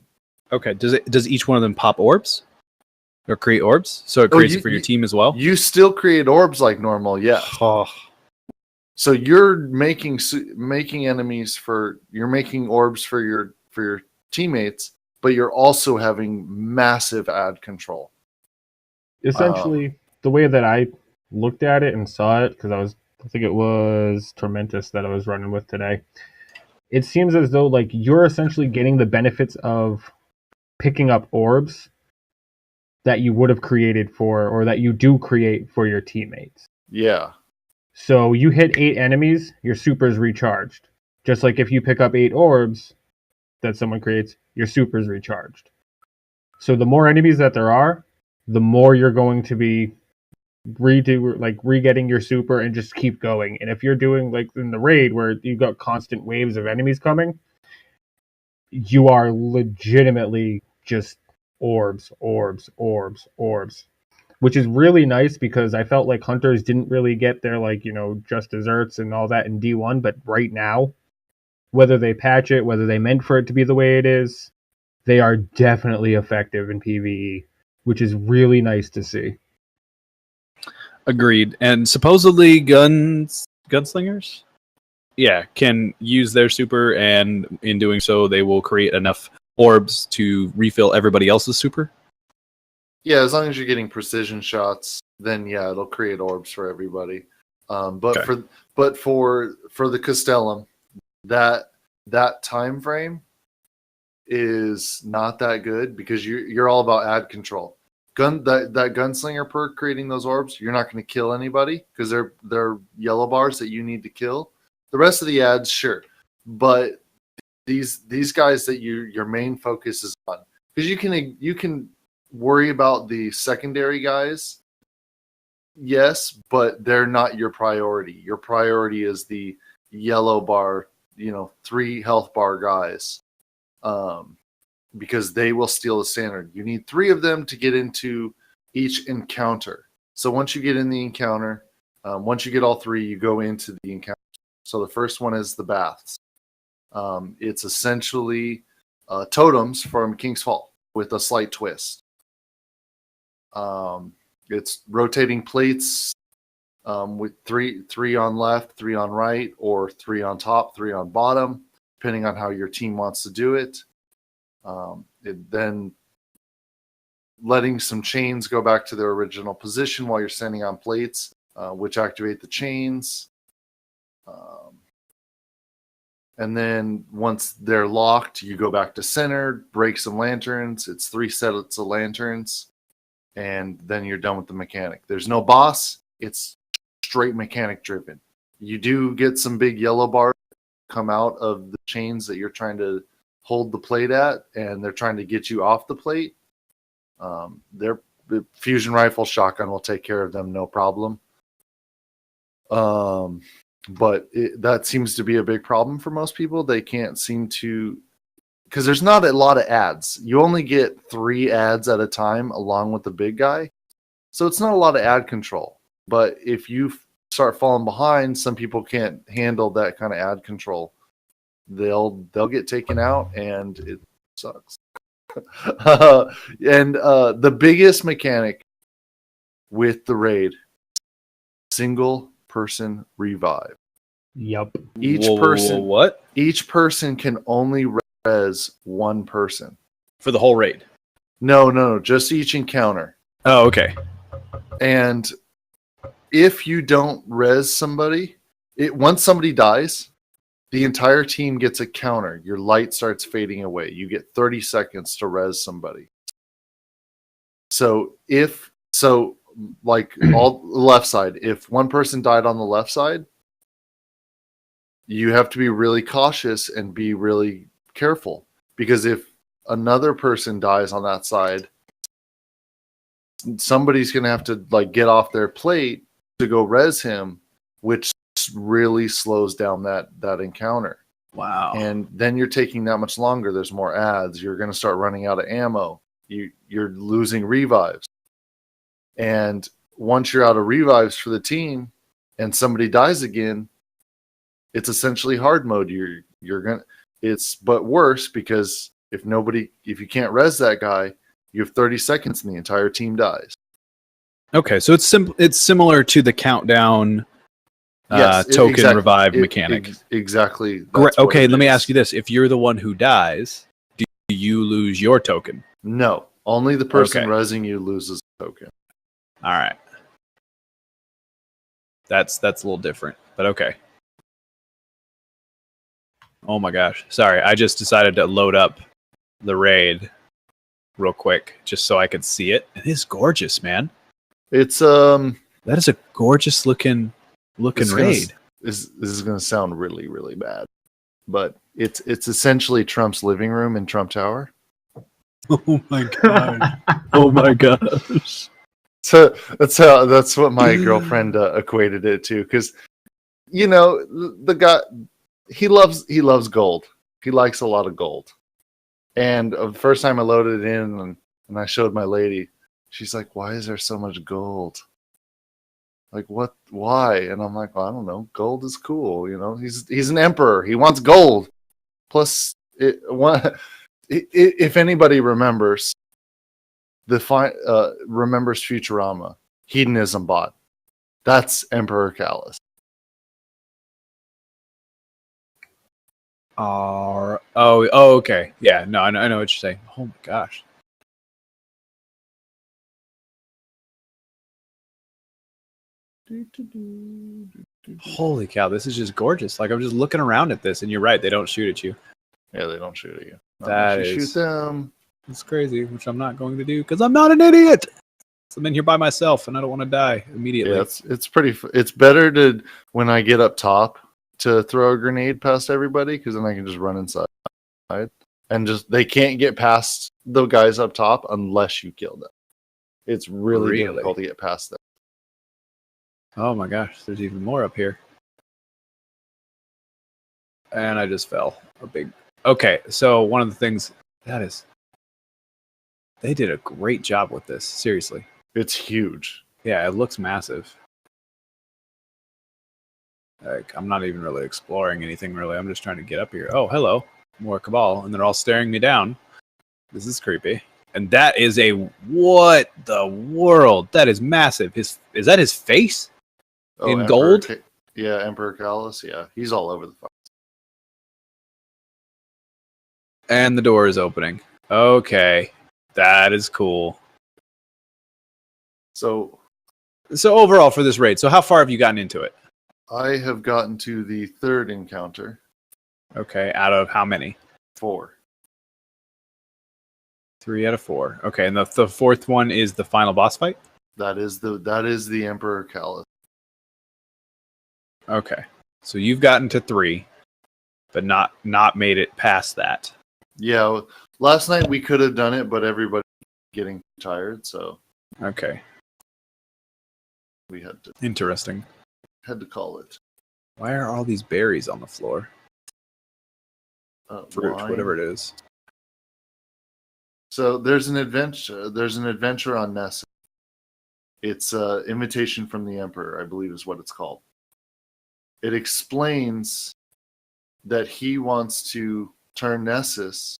Okay, does each one of them pop orbs or create orbs? So it Oh, creates it for your team as well. You still create orbs like normal, yes. Oh, So you're making enemies you're making orbs for your teammates, but you're also having massive ad control. Essentially, the way that I looked at it and saw it, because I think it was Tormentus that I was running with today. It seems as though like you're essentially getting the benefits of picking up orbs that you would have created for, or that you do create for your teammates. Yeah. So you hit 8 enemies, your super's recharged. Just like if you pick up 8 orbs that someone creates, your super's recharged. So the more enemies that there are, the more you're going to be re-getting your super and just keep going. And if you're doing like in the raid where you got constant waves of enemies coming, you are legitimately just orbs, which is really nice because I felt like hunters didn't really get their just desserts and all that in D1, but right now, whether they patch it, whether they meant for it to be the way it is, they are definitely effective in PvE, which is really nice to see. agreed. And supposedly gunslingers, yeah, can use their super, and in doing so, they will create enough orbs to refill everybody else's super. Yeah, as long as you're getting precision shots, then yeah, it'll create orbs for everybody. But Okay. for the Castellum, that time frame is not that good because you're all about ad control. That gunslinger perk creating those orbs, you're not going to kill anybody because they're yellow bars that you need to kill. The rest of the ads, sure, but these guys that your main focus is on, because you can worry about the secondary guys, yes, but they're not your priority. Your priority is the yellow bar, 3 health bar guys. Because they will steal the standard. You need 3 of them to get into each encounter. So once you get in the encounter, once you get all 3, you go into the encounter. So the first one is the baths. It's essentially totems from King's Fall with a slight twist. It's rotating plates with three on left, 3 on right, or 3 on top, 3 on bottom, depending on how your team wants to do it. Then letting some chains go back to their original position while you're standing on plates, which activate the chains. And then once they're locked, you go back to center, break some lanterns. It's 3 sets of lanterns, and then you're done with the mechanic. There's no boss. It's straight mechanic driven. You do get some big yellow bars come out of the chains that you're trying to hold the plate at, and they're trying to get you off the plate. the fusion rifle, shotgun will take care of them, no problem. But that seems to be a big problem for most people. They can't seem to, because there's not a lot of ads. You only get 3 ads at a time along with the big guy. So it's not a lot of ad control. But if you start falling behind, some people can't handle that kind of ad control. They'll get taken out, and it sucks. And the biggest mechanic with the raid, single person revive. Yep. Each person can only res one person for the whole raid. No, just each encounter. Oh, okay. And if you don't res somebody, once somebody dies, the entire team gets a counter. Your light starts fading away. You get 30 seconds to res somebody. So like all the left side, if one person died on the left side, you have to be really cautious and be really careful, because if another person dies on that side, somebody's going to have to like get off their plate to go res him, which really slows down that encounter. Wow. And then you're taking that much longer. There's more ads. You're going to start running out of ammo. You're losing revives. And once you're out of revives for the team and somebody dies again, it's essentially hard mode. But worse, because if you can't res that guy, you have 30 seconds and the entire team dies. Okay, so it's similar to the countdown token revive mechanic. Exactly. Okay, let me ask you this. If you're the one who dies, do you lose your token? No. Only the person resing you loses the token. All right. That's a little different, but okay. Oh my gosh. Sorry, I just decided to load up the raid real quick just so I could see it. It is gorgeous, man. It's that is a gorgeous looking raid. This is going to sound really, really bad, but it's essentially Trump's living room in Trump Tower. Oh my god! Oh my gosh! So that's what my girlfriend equated it to, because the guy, he loves gold. He likes a lot of gold. And the first time I loaded it in and I showed my lady, she's like, "Why is there so much gold? Like, what? Why?" And I'm like, "Well, I don't know. Gold is cool. He's an emperor. He wants gold. Plus, if anybody remembers remembers Futurama, Hedonism Bot, that's Emperor Callus." Okay. Yeah, no, I know what you're saying. Oh my gosh. Holy cow, this is just gorgeous. Like, I'm just looking around at this, and you're right, they don't shoot at you. Yeah, they don't shoot at you. Shoot them. It's crazy, which I'm not going to do because I'm not an idiot. So I'm in here by myself, and I don't want to die immediately. Yeah, it's better to, when I get up top, to throw a grenade past everybody, because then I can just run inside and they can't get past the guys up top unless you kill them. It's really difficult to get past them. Oh my gosh, there's even more up here. And I just fell. Okay, so one of the things they did a great job with this, seriously. It's huge. Yeah, it looks massive. Like, I'm not even really exploring anything, really. I'm just trying to get up here. Oh, hello. More Cabal. And they're all staring me down. This is creepy. And that is what the world? That is massive. Is that his face? In gold? Yeah, Emperor Callus. Yeah, he's all over the place. And the door is opening. Okay. That is cool. So overall for this raid, so how far have you gotten into it? I have gotten to the 3rd encounter. Okay, out of how many? 4. 3 out of 4. Okay, and the 4th one is the final boss fight? That is the Emperor Callus. Okay. So you've gotten to 3, but not made it past that. Yeah, last night we could have done it, but everybody getting tired, so Okay. We had Interesting. to call it Why are all these berries on the floor? Fruit, wine. whatever it is. So there's an adventure. There's an adventure on Nessus. It's Invitation from the Emperor, I believe, is what it's called. It explains that he wants to turn Nessus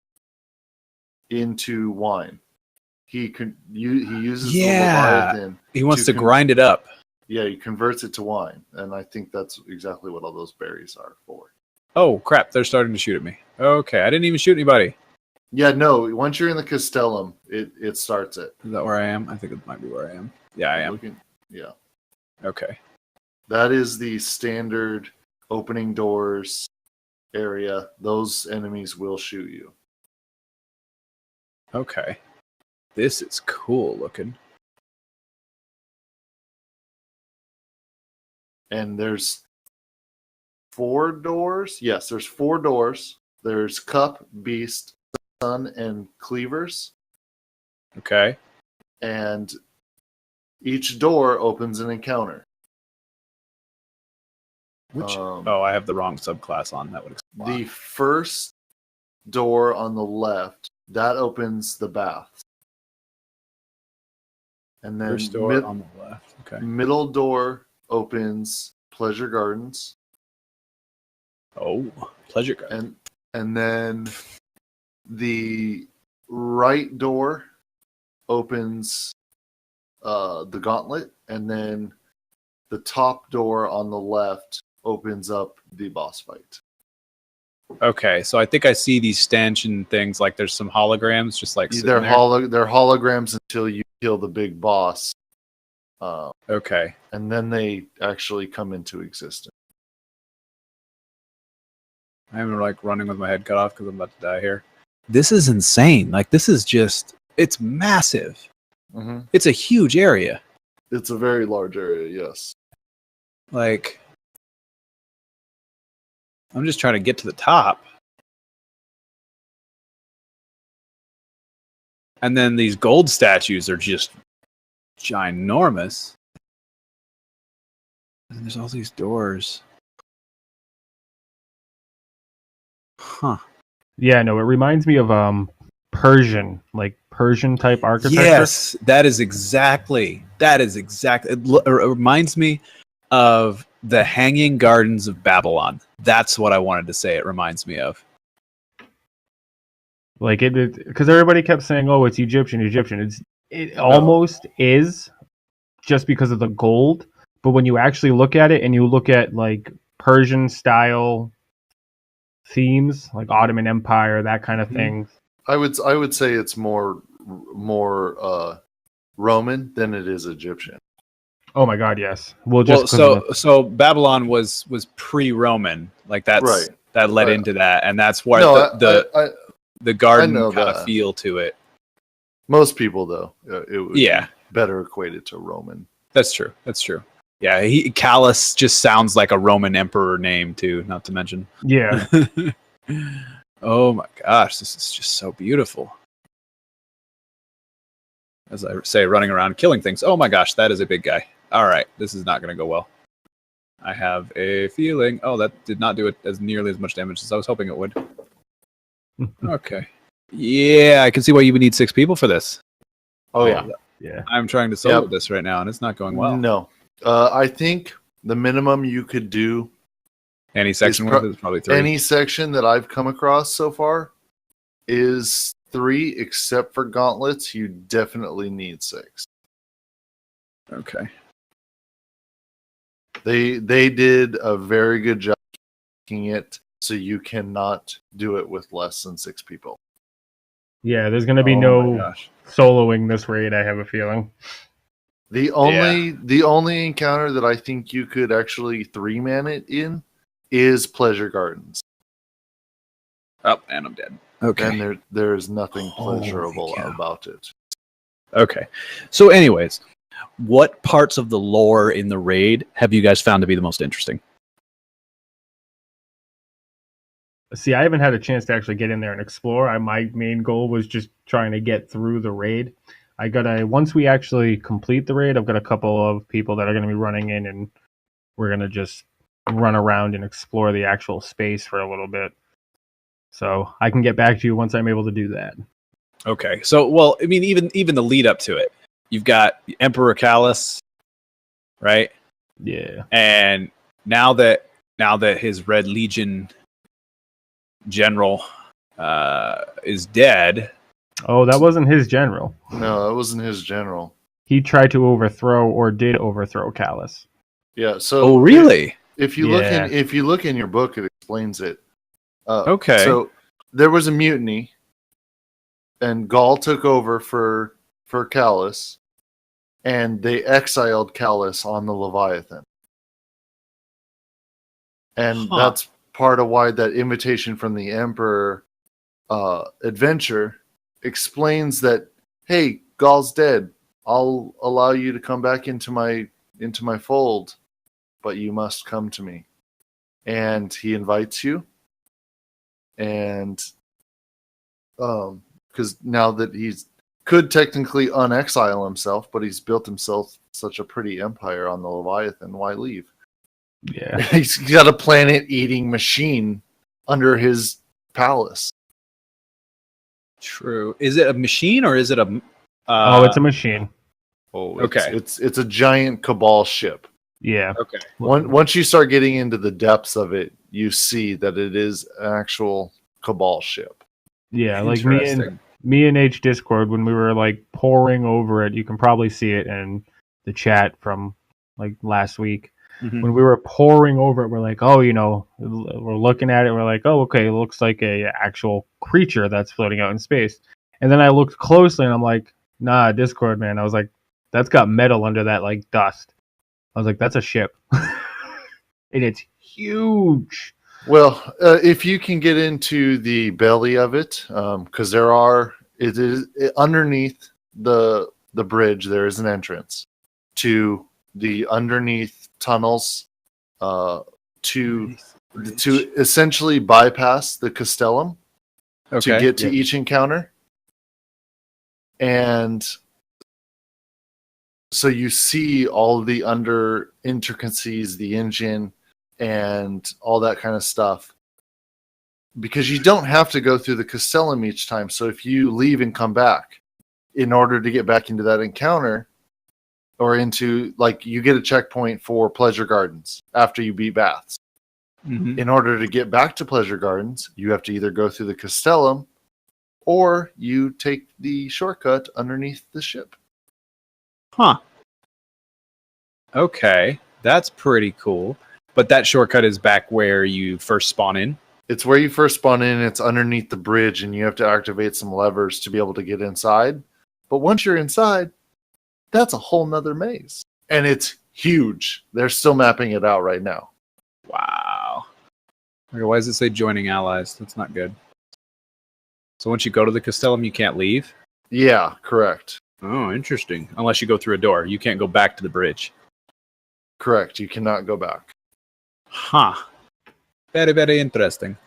into wine. He uses the Leviathan. He wants to con- grind it up. Yeah, he converts it to wine, and I think that's exactly what all those berries are for. Oh, crap. They're starting to shoot at me. Okay. I didn't even shoot anybody. Yeah, no. Once you're in the Castellum, it starts it. Is that where I am? I think it might be where I am. Yeah, I am. Yeah, Okay. that is the standard opening doors area. Those enemies will shoot you. Okay. This is cool looking. And there's 4 doors. Yes, there's 4 doors. There's Cup, Beast, Sun, and Cleavers. Okay. And each door opens an encounter. Which? Um, Oh, I have the wrong subclass on. That would explain. The first door on the left, that opens the bath. And then First door on the left. Okay. middle door opens Pleasure Gardens. Oh, pleasure garden. And then the right door opens the Gauntlet, and then the top door on the left opens up the boss fight. Okay, so I think I see these stanchion things. Like there's some holograms, just like sitting They're there. they're holograms until you kill the big boss, Okay. and then they actually come into existence. I'm like running with my head cut off because I'm about to die here. This is insane. Like this is just, it's massive. Mm-hmm. It's a huge area. It's a very large area, yes. Like, I'm just trying to get to the top. And then these gold statues are just ginormous. And there's all these doors. Huh. Yeah, no, it reminds me of Persian type architecture. Yes, that is exactly. It reminds me of the Hanging Gardens of Babylon. That's what I wanted to say. It reminds me of. Like it, because everybody kept saying, "Oh, it's Egyptian." It almost is, just because of the gold. But when you actually look at it, and you look at like Persian style themes, like Ottoman Empire, that kind of thing. I would say it's more Roman than it is Egyptian. Oh my God, yes. Well, just so Babylon was pre-Roman, like that's Right. that led Right. into that, and that's why the I garden know kind that. of feel to it. Most people though, it would Yeah, be better equated to Roman. that's true. That's true. Yeah, Callus just sounds like a Roman emperor name too. Not to mention. yeah. Oh my gosh, this is just so beautiful. As I say, running around killing things. Oh my gosh, that is a big guy. All right, this is not going to go well. I have a feeling. Oh, that did not do it as nearly as much damage as I was hoping it would. Okay. Yeah, I can see why you would need 6 people for this. Oh yeah. Yeah. I'm trying to solo Yep. this right now, and it's not going well. No, I think the minimum you could do Any section It's with it is probably 3. any section that I've come across so far is 3, except for gauntlets. You definitely need 6. Okay. They did a very good job making it so you cannot do it with less than 6 people. Yeah, there's going to be Oh my no gosh. soloing this raid, I have a feeling. The only encounter that I think you could actually 3-man it in is Pleasure Gardens. Oh, and I'm dead. Okay. And there is nothing Holy pleasurable cow. about it. Okay. So, anyways, what parts of the lore in the raid have you guys found to be the most interesting? See, I haven't had a chance to actually get in there and explore. My main goal was just trying to get through the raid. Once we actually complete the raid, I've got a couple of people that are going to be running in, and we're going to just run around and explore the actual space for a little bit. So I can get back to you once I'm able to do that. Okay. So, well, I mean, even the lead up to it, you've got Emperor Callus, right? Yeah. And now that his Red Legion general is dead. Oh, that wasn't his general. No, that wasn't his general. He tried to overthrow, or did overthrow, Callus. Yeah. So. Oh, really? If you look in your book, it explains it. Okay. So there was a mutiny, and Gaul took over for Callus, and they exiled Callus on the Leviathan. And that's part of why that invitation from the Emperor adventure explains that, hey, Gaul's dead. I'll allow you to come back into my fold, but you must come to me. And he invites you. And because now that could technically unexile himself, but he's built himself such a pretty empire on the Leviathan, why leave? Yeah. He's got a planet-eating machine under his palace. True. Is it a machine or is it a? It's a machine. Oh, okay. It's a giant Cabal ship. Yeah. Okay. Once you start getting into the depths of it, you see that it is an actual Cabal ship. Yeah, like me and H Discord, when we were like poring over it, you can probably see it in the chat from like last week. Mm-hmm. When we were poring over it, we're like, oh, we're looking at it, we're like, oh, okay, it looks like a actual creature that's floating out in space. And then I looked closely and I'm like, nah, Discord, man. I was like, that's got metal under that, like dust. I was like, that's a ship. And it's huge. Well, if you can get into the belly of it, because it is underneath the bridge, there is an entrance to the underneath tunnels to essentially bypass the Castellum to get to each encounter. And so you see all the under intricacies, the engine, and all that kind of stuff. Because you don't have to go through the Castellum each time. So if you leave and come back, in order to get back into that encounter, or into, like, you get a checkpoint for Pleasure Gardens after you beat Baths. Mm-hmm. In order to get back to Pleasure Gardens, you have to either go through the Castellum, or you take the shortcut underneath the ship. Huh. Okay, that's pretty cool. But that shortcut is back where you first spawn in? It's where you first spawn in. It's underneath the bridge, and you have to activate some levers to be able to get inside. But once you're inside, that's a whole nother maze. And it's huge. They're still mapping it out right now. Wow. Okay, why does it say joining allies? That's not good. So once you go to the Castellum, you can't leave? Yeah, correct. Oh, interesting. Unless you go through a door. You can't go back to the bridge. Correct. You cannot go back. Huh. Very, very interesting.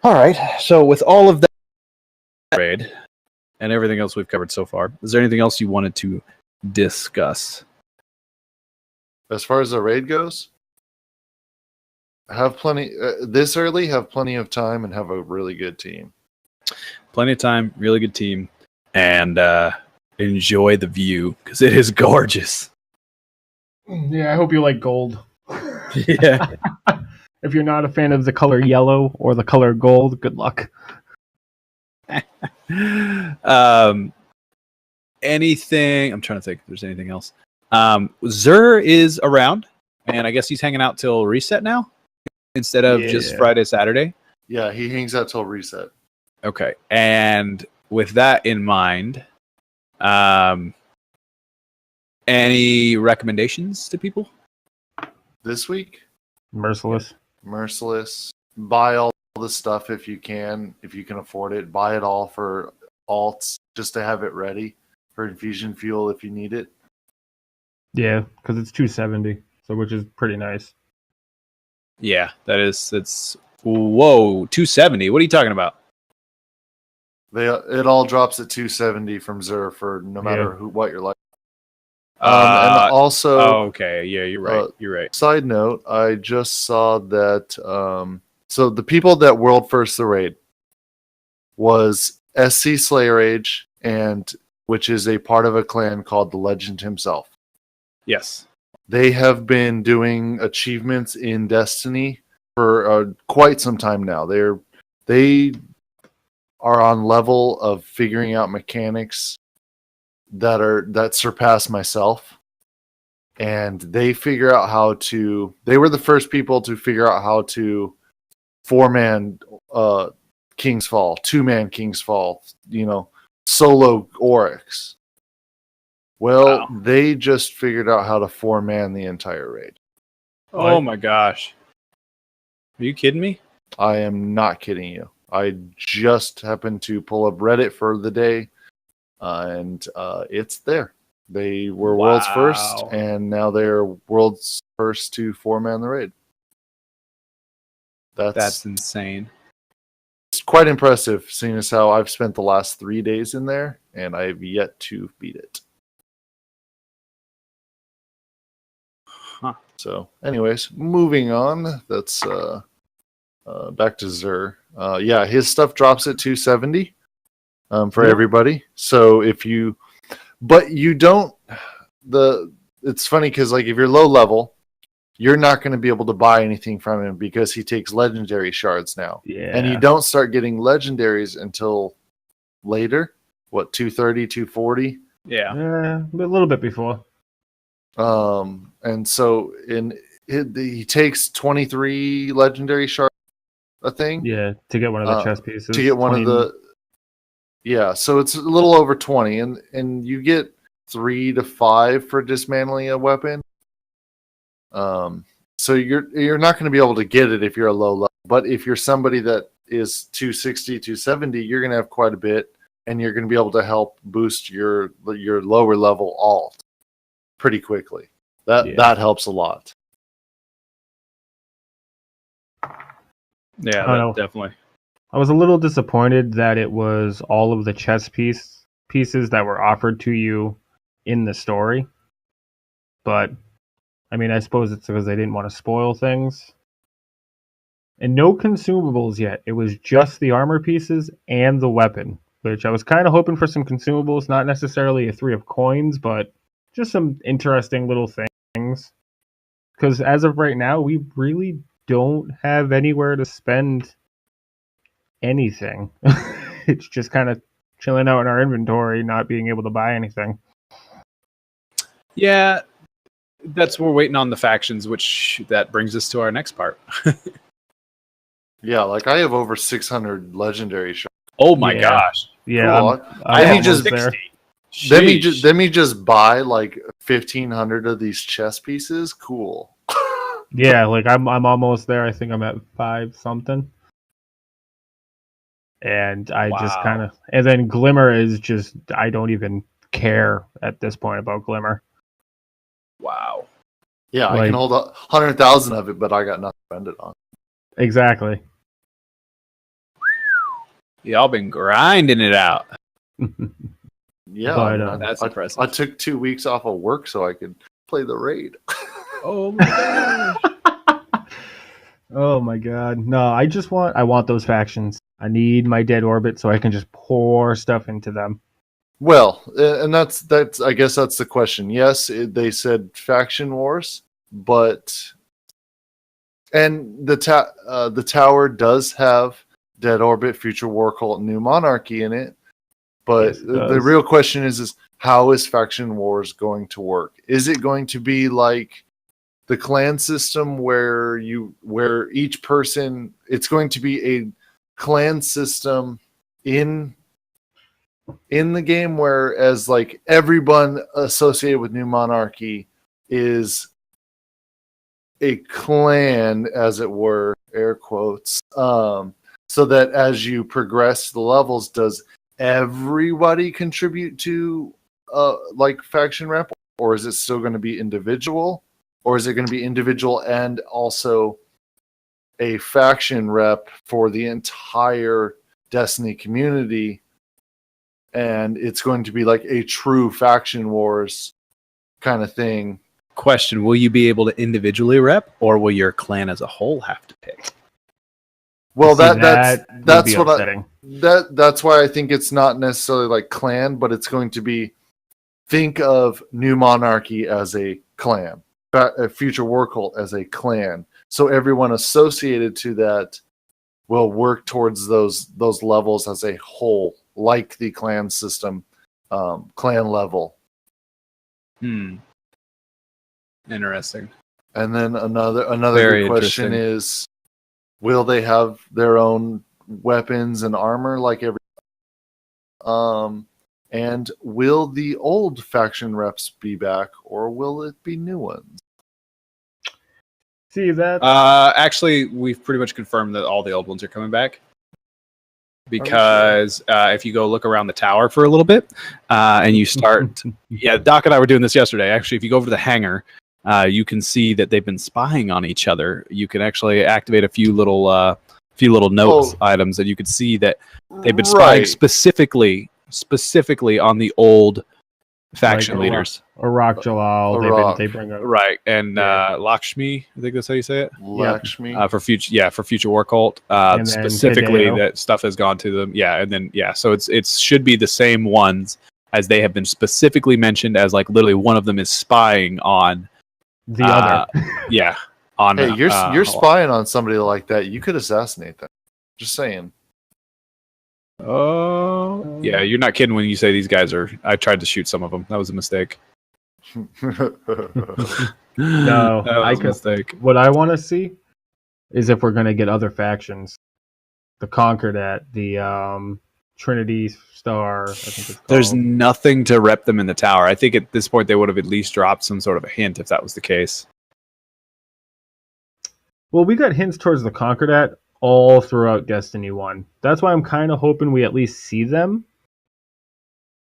All right. So with all of that raid and everything else we've covered so far, is there anything else you wanted to discuss? As far as the raid goes, have plenty this early, have plenty of time, and have a really good team. Plenty of time, really good team, and enjoy the view because it is gorgeous. Yeah, I hope you like gold. Yeah. If you're not a fan of the color yellow or the color gold, good luck. Anything? I'm trying to think if there's anything else. Zur is around, and I guess he's hanging out till reset now instead of just Friday, Saturday. Yeah, he hangs out till reset. Okay, and with that in mind, any recommendations to people this week? Merciless. Buy all the stuff if you can afford it. Buy it all for alts just to have it ready for infusion fuel if you need it. Yeah, because it's 270, so which is pretty nice. Yeah, it's whoa, 270. What are you talking about? It all drops at 270 from Xur for no matter Yeah. what you're like. And also, okay, yeah, you're right. You're right. side note, I just saw that. So the people that world first the raid was SC Slayer Age, and which is a part of a clan called the Legend himself. Yes. They have been doing achievements in Destiny for quite some time now. They are on level of figuring out mechanics that surpass myself, and they figure out how to. They were the first people to figure out how to 4-man King's Fall, 2-man King's Fall, solo Oryx. Well, Wow. they just figured out how to 4-man the entire raid. Oh my gosh. Are you kidding me? I am not kidding you. I just happened to pull up Reddit for the day, and it's there. They were world's first, Wow. and now they're world's first to 4-man the raid. That's insane. It's quite impressive, seeing as how I've spent the last 3 days in there, and I've yet to beat it. Huh. So, anyways, moving on. That's back to Xur. Yeah, his stuff drops at 270 for everybody. So but you don't. It's funny because like if you're low level, you're not going to be able to buy anything from him because he takes legendary shards now. Yeah. And you don't start getting legendaries until later. What, 230, 240? Yeah. A little bit before. And so he takes 23 legendary shards, I think. Yeah, to get one of the chess pieces. To get one of the. Yeah, so it's a little over 20, and you get 3 to 5 for dismantling a weapon. So you're not going to be able to get it if you're a low level, but if you're somebody that is 260, 270, you're going to have quite a bit, and you're going to be able to help boost your lower level alt pretty quickly. That helps a lot. Yeah, definitely. I was a little disappointed that it was all of the chess pieces that were offered to you in the story. But, I mean, I suppose it's because they didn't want to spoil things. And no consumables yet. It was just the armor pieces and the weapon, which I was kind of hoping for some consumables, not necessarily a 3 of coins, but just some interesting little things. Because as of right now, we really don't have anywhere to spend anything. It's just kind of chilling out in our inventory, not being able to buy anything. Yeah, that's we're waiting on the factions, which that brings us to our next part. Yeah, like I have over 600 legendary shards. Oh my gosh! Yeah, cool. I'm Let me there. just buy like 1,500 of these chess pieces. Cool. Yeah, like I'm almost there. I think I'm at 5 something. And I just kind of, and then Glimmer is just, I don't even care at this point about Glimmer. Wow. Yeah, I can hold 100,000 of it, but I got nothing to spend it on. Exactly. Y'all been grinding it out. Yeah, But, that's impressive. I took 2 weeks off of work so I could play the raid. Oh my gosh. Oh my god. No, I want those factions. I need my dead orbit so I can just pour stuff into them. Well, and that's I guess that's the question. Yes, they said faction wars, but and the tower does have Dead Orbit, Future War Cult, New Monarchy in it. But Yes, the real question is how is faction wars going to work? Is it going to be like the clan system where each person, it's going to be a clan system in the game, whereas like everyone associated with New Monarchy is a clan, as it were, air quotes, so that as you progress the levels, does everybody contribute to like faction rep, or is it still going to be individual, or is it going to be individual and also a faction rep for the entire Destiny community and it's going to be like a true faction wars kind of thing. Question: will you be able to individually rep, or will your clan as a whole have to pick? Well, See, that's would be what upsetting. that's why I think it's not necessarily like clan, but it's going to be, think of New Monarchy as a clan, a Future War Cult as a clan. So everyone associated to that will work towards those levels as a whole, like the clan system, clan level. Interesting. And then another Very good question interesting. is, will they have their own weapons and armor like every? And will the old faction reps be back, or will it be new ones? See that? Actually, we've pretty much confirmed that all the old ones are coming back. Because if you go look around the tower for a little bit, and you start, yeah, Doc and I were doing this yesterday. Actually, if you go over to the hangar, you can see that they've been spying on each other. You can actually activate a few little notes items, and you can see that they've been spying specifically on the old faction leaders. Iraq Jalal. Iraq. They bring up Right, and Lakshmi, I think that's how you say it. Lakshmi. For future war cult. And then Specifically, Hideo. that stuff has gone to them. Yeah, and then so it should be the same ones, as they have been specifically mentioned as like literally one of them is spying on the other. Yeah, on. Hey, you're spying on somebody like that. You could assassinate them. Just saying. Oh, yeah, you're not kidding when you say these guys are. I tried to shoot some of them. That was a mistake. No, that was a mistake. What I want to see is if we're going to get other factions. The Concordat, the Trinity Star. I think it's called. There's nothing to rep them in the tower. I think at this point they would have at least dropped some sort of a hint if that was the case. Well, we got hints towards the Concordat all throughout Destiny 1. That's why I'm kind of hoping we at least see them.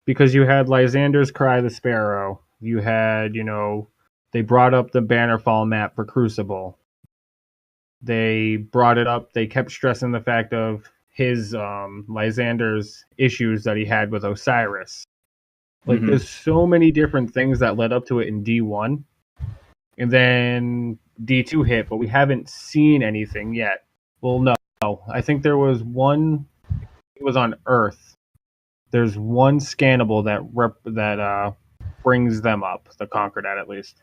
Because you had Lysander's Cry the Sparrow. You had, they brought up the Bannerfall map for Crucible. They brought it up. They kept stressing the fact of his, Lysander's issues that he had with Osiris. Like, there's so many different things that led up to it in D1. And then D2 hit, but we haven't seen anything yet. Well, no. I think there was one. It was on Earth. There's one scannable that brings them up. The Concordat, at least.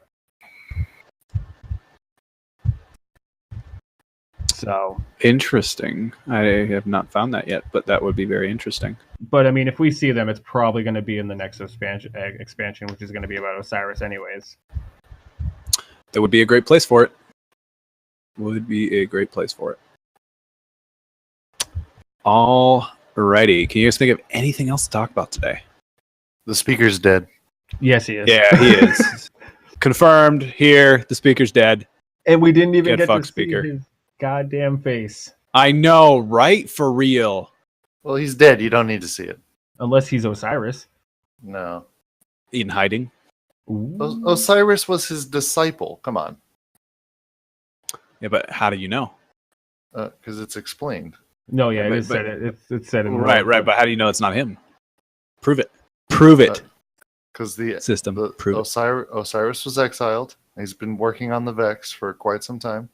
So interesting. I have not found that yet, but that would be very interesting. But I mean, if we see them, it's probably going to be in the next expansion, which is going to be about Osiris, anyways. That would be a great place for it. Would be a great place for it. Alrighty. Can you guys think of anything else to talk about today? The speaker's dead. Yes, he is. Yeah, he is. Confirmed here. The speaker's dead. And we didn't even get to speaker. see his goddamn face. I know, right? For real. Well, he's dead. You don't need to see it. Unless he's Osiris. No. In hiding. Osiris was his disciple. Come on. Yeah, but how do you know? Because it's explained. No, yeah, it said it. It's said in the right. But how do you know it's not him? Prove it. Prove it. Because the System. Prove it. Osiris was exiled. He's been working on the Vex for quite some time.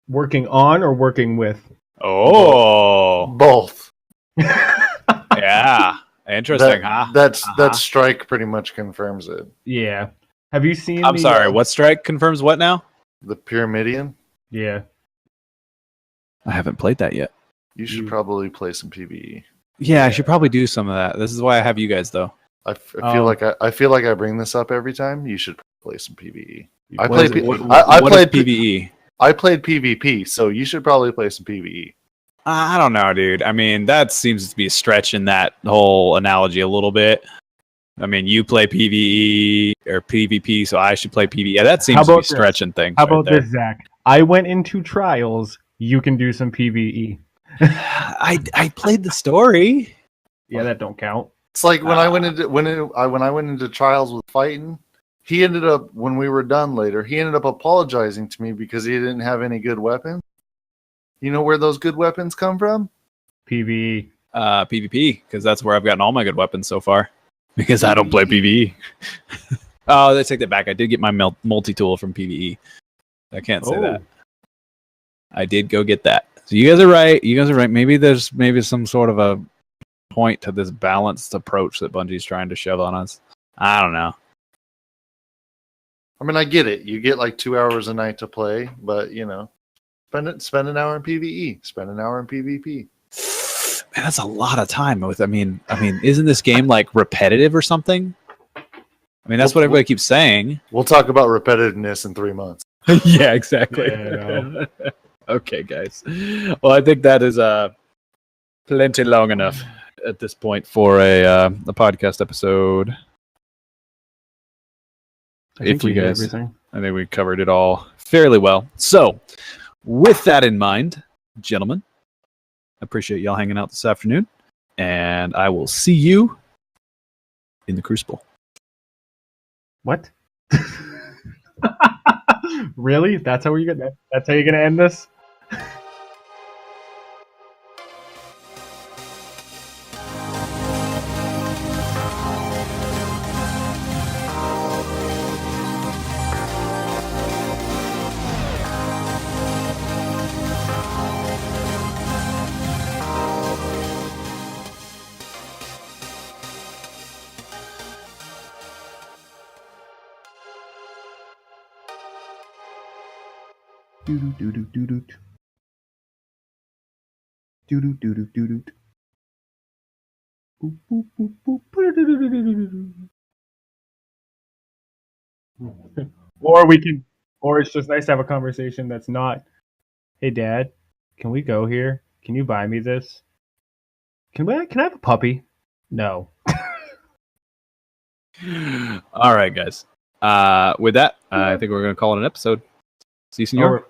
Working on or working with? Oh. Both. Yeah. Interesting, huh? That strike pretty much confirms it. Yeah. Have you seen I'm sorry, what strike confirms what now? The Pyramidion? Yeah. I haven't played that yet. You should probably play some PvE. Yeah, I should probably do some of that. This is why I have you guys, though. I feel like I bring this up every time. You should play some PvE. I What played PvE. I played PvP, so you should probably play some PvE. I don't know, dude. I mean, that seems to be stretching that whole analogy a little bit. I mean, you play PvE or PvP, so I should play PvE. Yeah, that seems to be stretching things. How about this, Zach? I went into trials. You can do some PvE. I played the story. Yeah, that don't count. It's like when I went into trials with fighting. He ended up, when we were done later, he ended up apologizing to me because he didn't have any good weapons. You know where those good weapons come from? PvE. PvP, because that's where I've gotten all my good weapons so far. Because I don't play PvE. Oh, let's take that back. I did get my multi-tool from PvE. I can't say that. I did go get that. So you guys are right. Maybe there's some sort of a point to this balanced approach that Bungie's trying to shove on us. I don't know. I mean, I get it. You get like 2 hours a night to play, but spend an hour in PvE, spend an hour in PvP. Man, that's a lot of time. I mean, isn't this game like repetitive or something? I mean, that's what everybody keeps saying. We'll talk about repetitiveness in 3 months. Yeah, exactly. Yeah, Okay, guys. Well, I think that is plenty long enough at this point for a podcast episode. I think you we did guys- everything. I think we covered it all fairly well. So, with that in mind, gentlemen, I appreciate y'all hanging out this afternoon, and I will see you in the Crucible. What? Really? That's how you're gonna end this? Or it's just nice to have a conversation that's not, hey Dad, can we go here? Can you buy me this? Can I have a puppy? No. All right, guys. With that, I think we're going to call it an episode. See you, senor.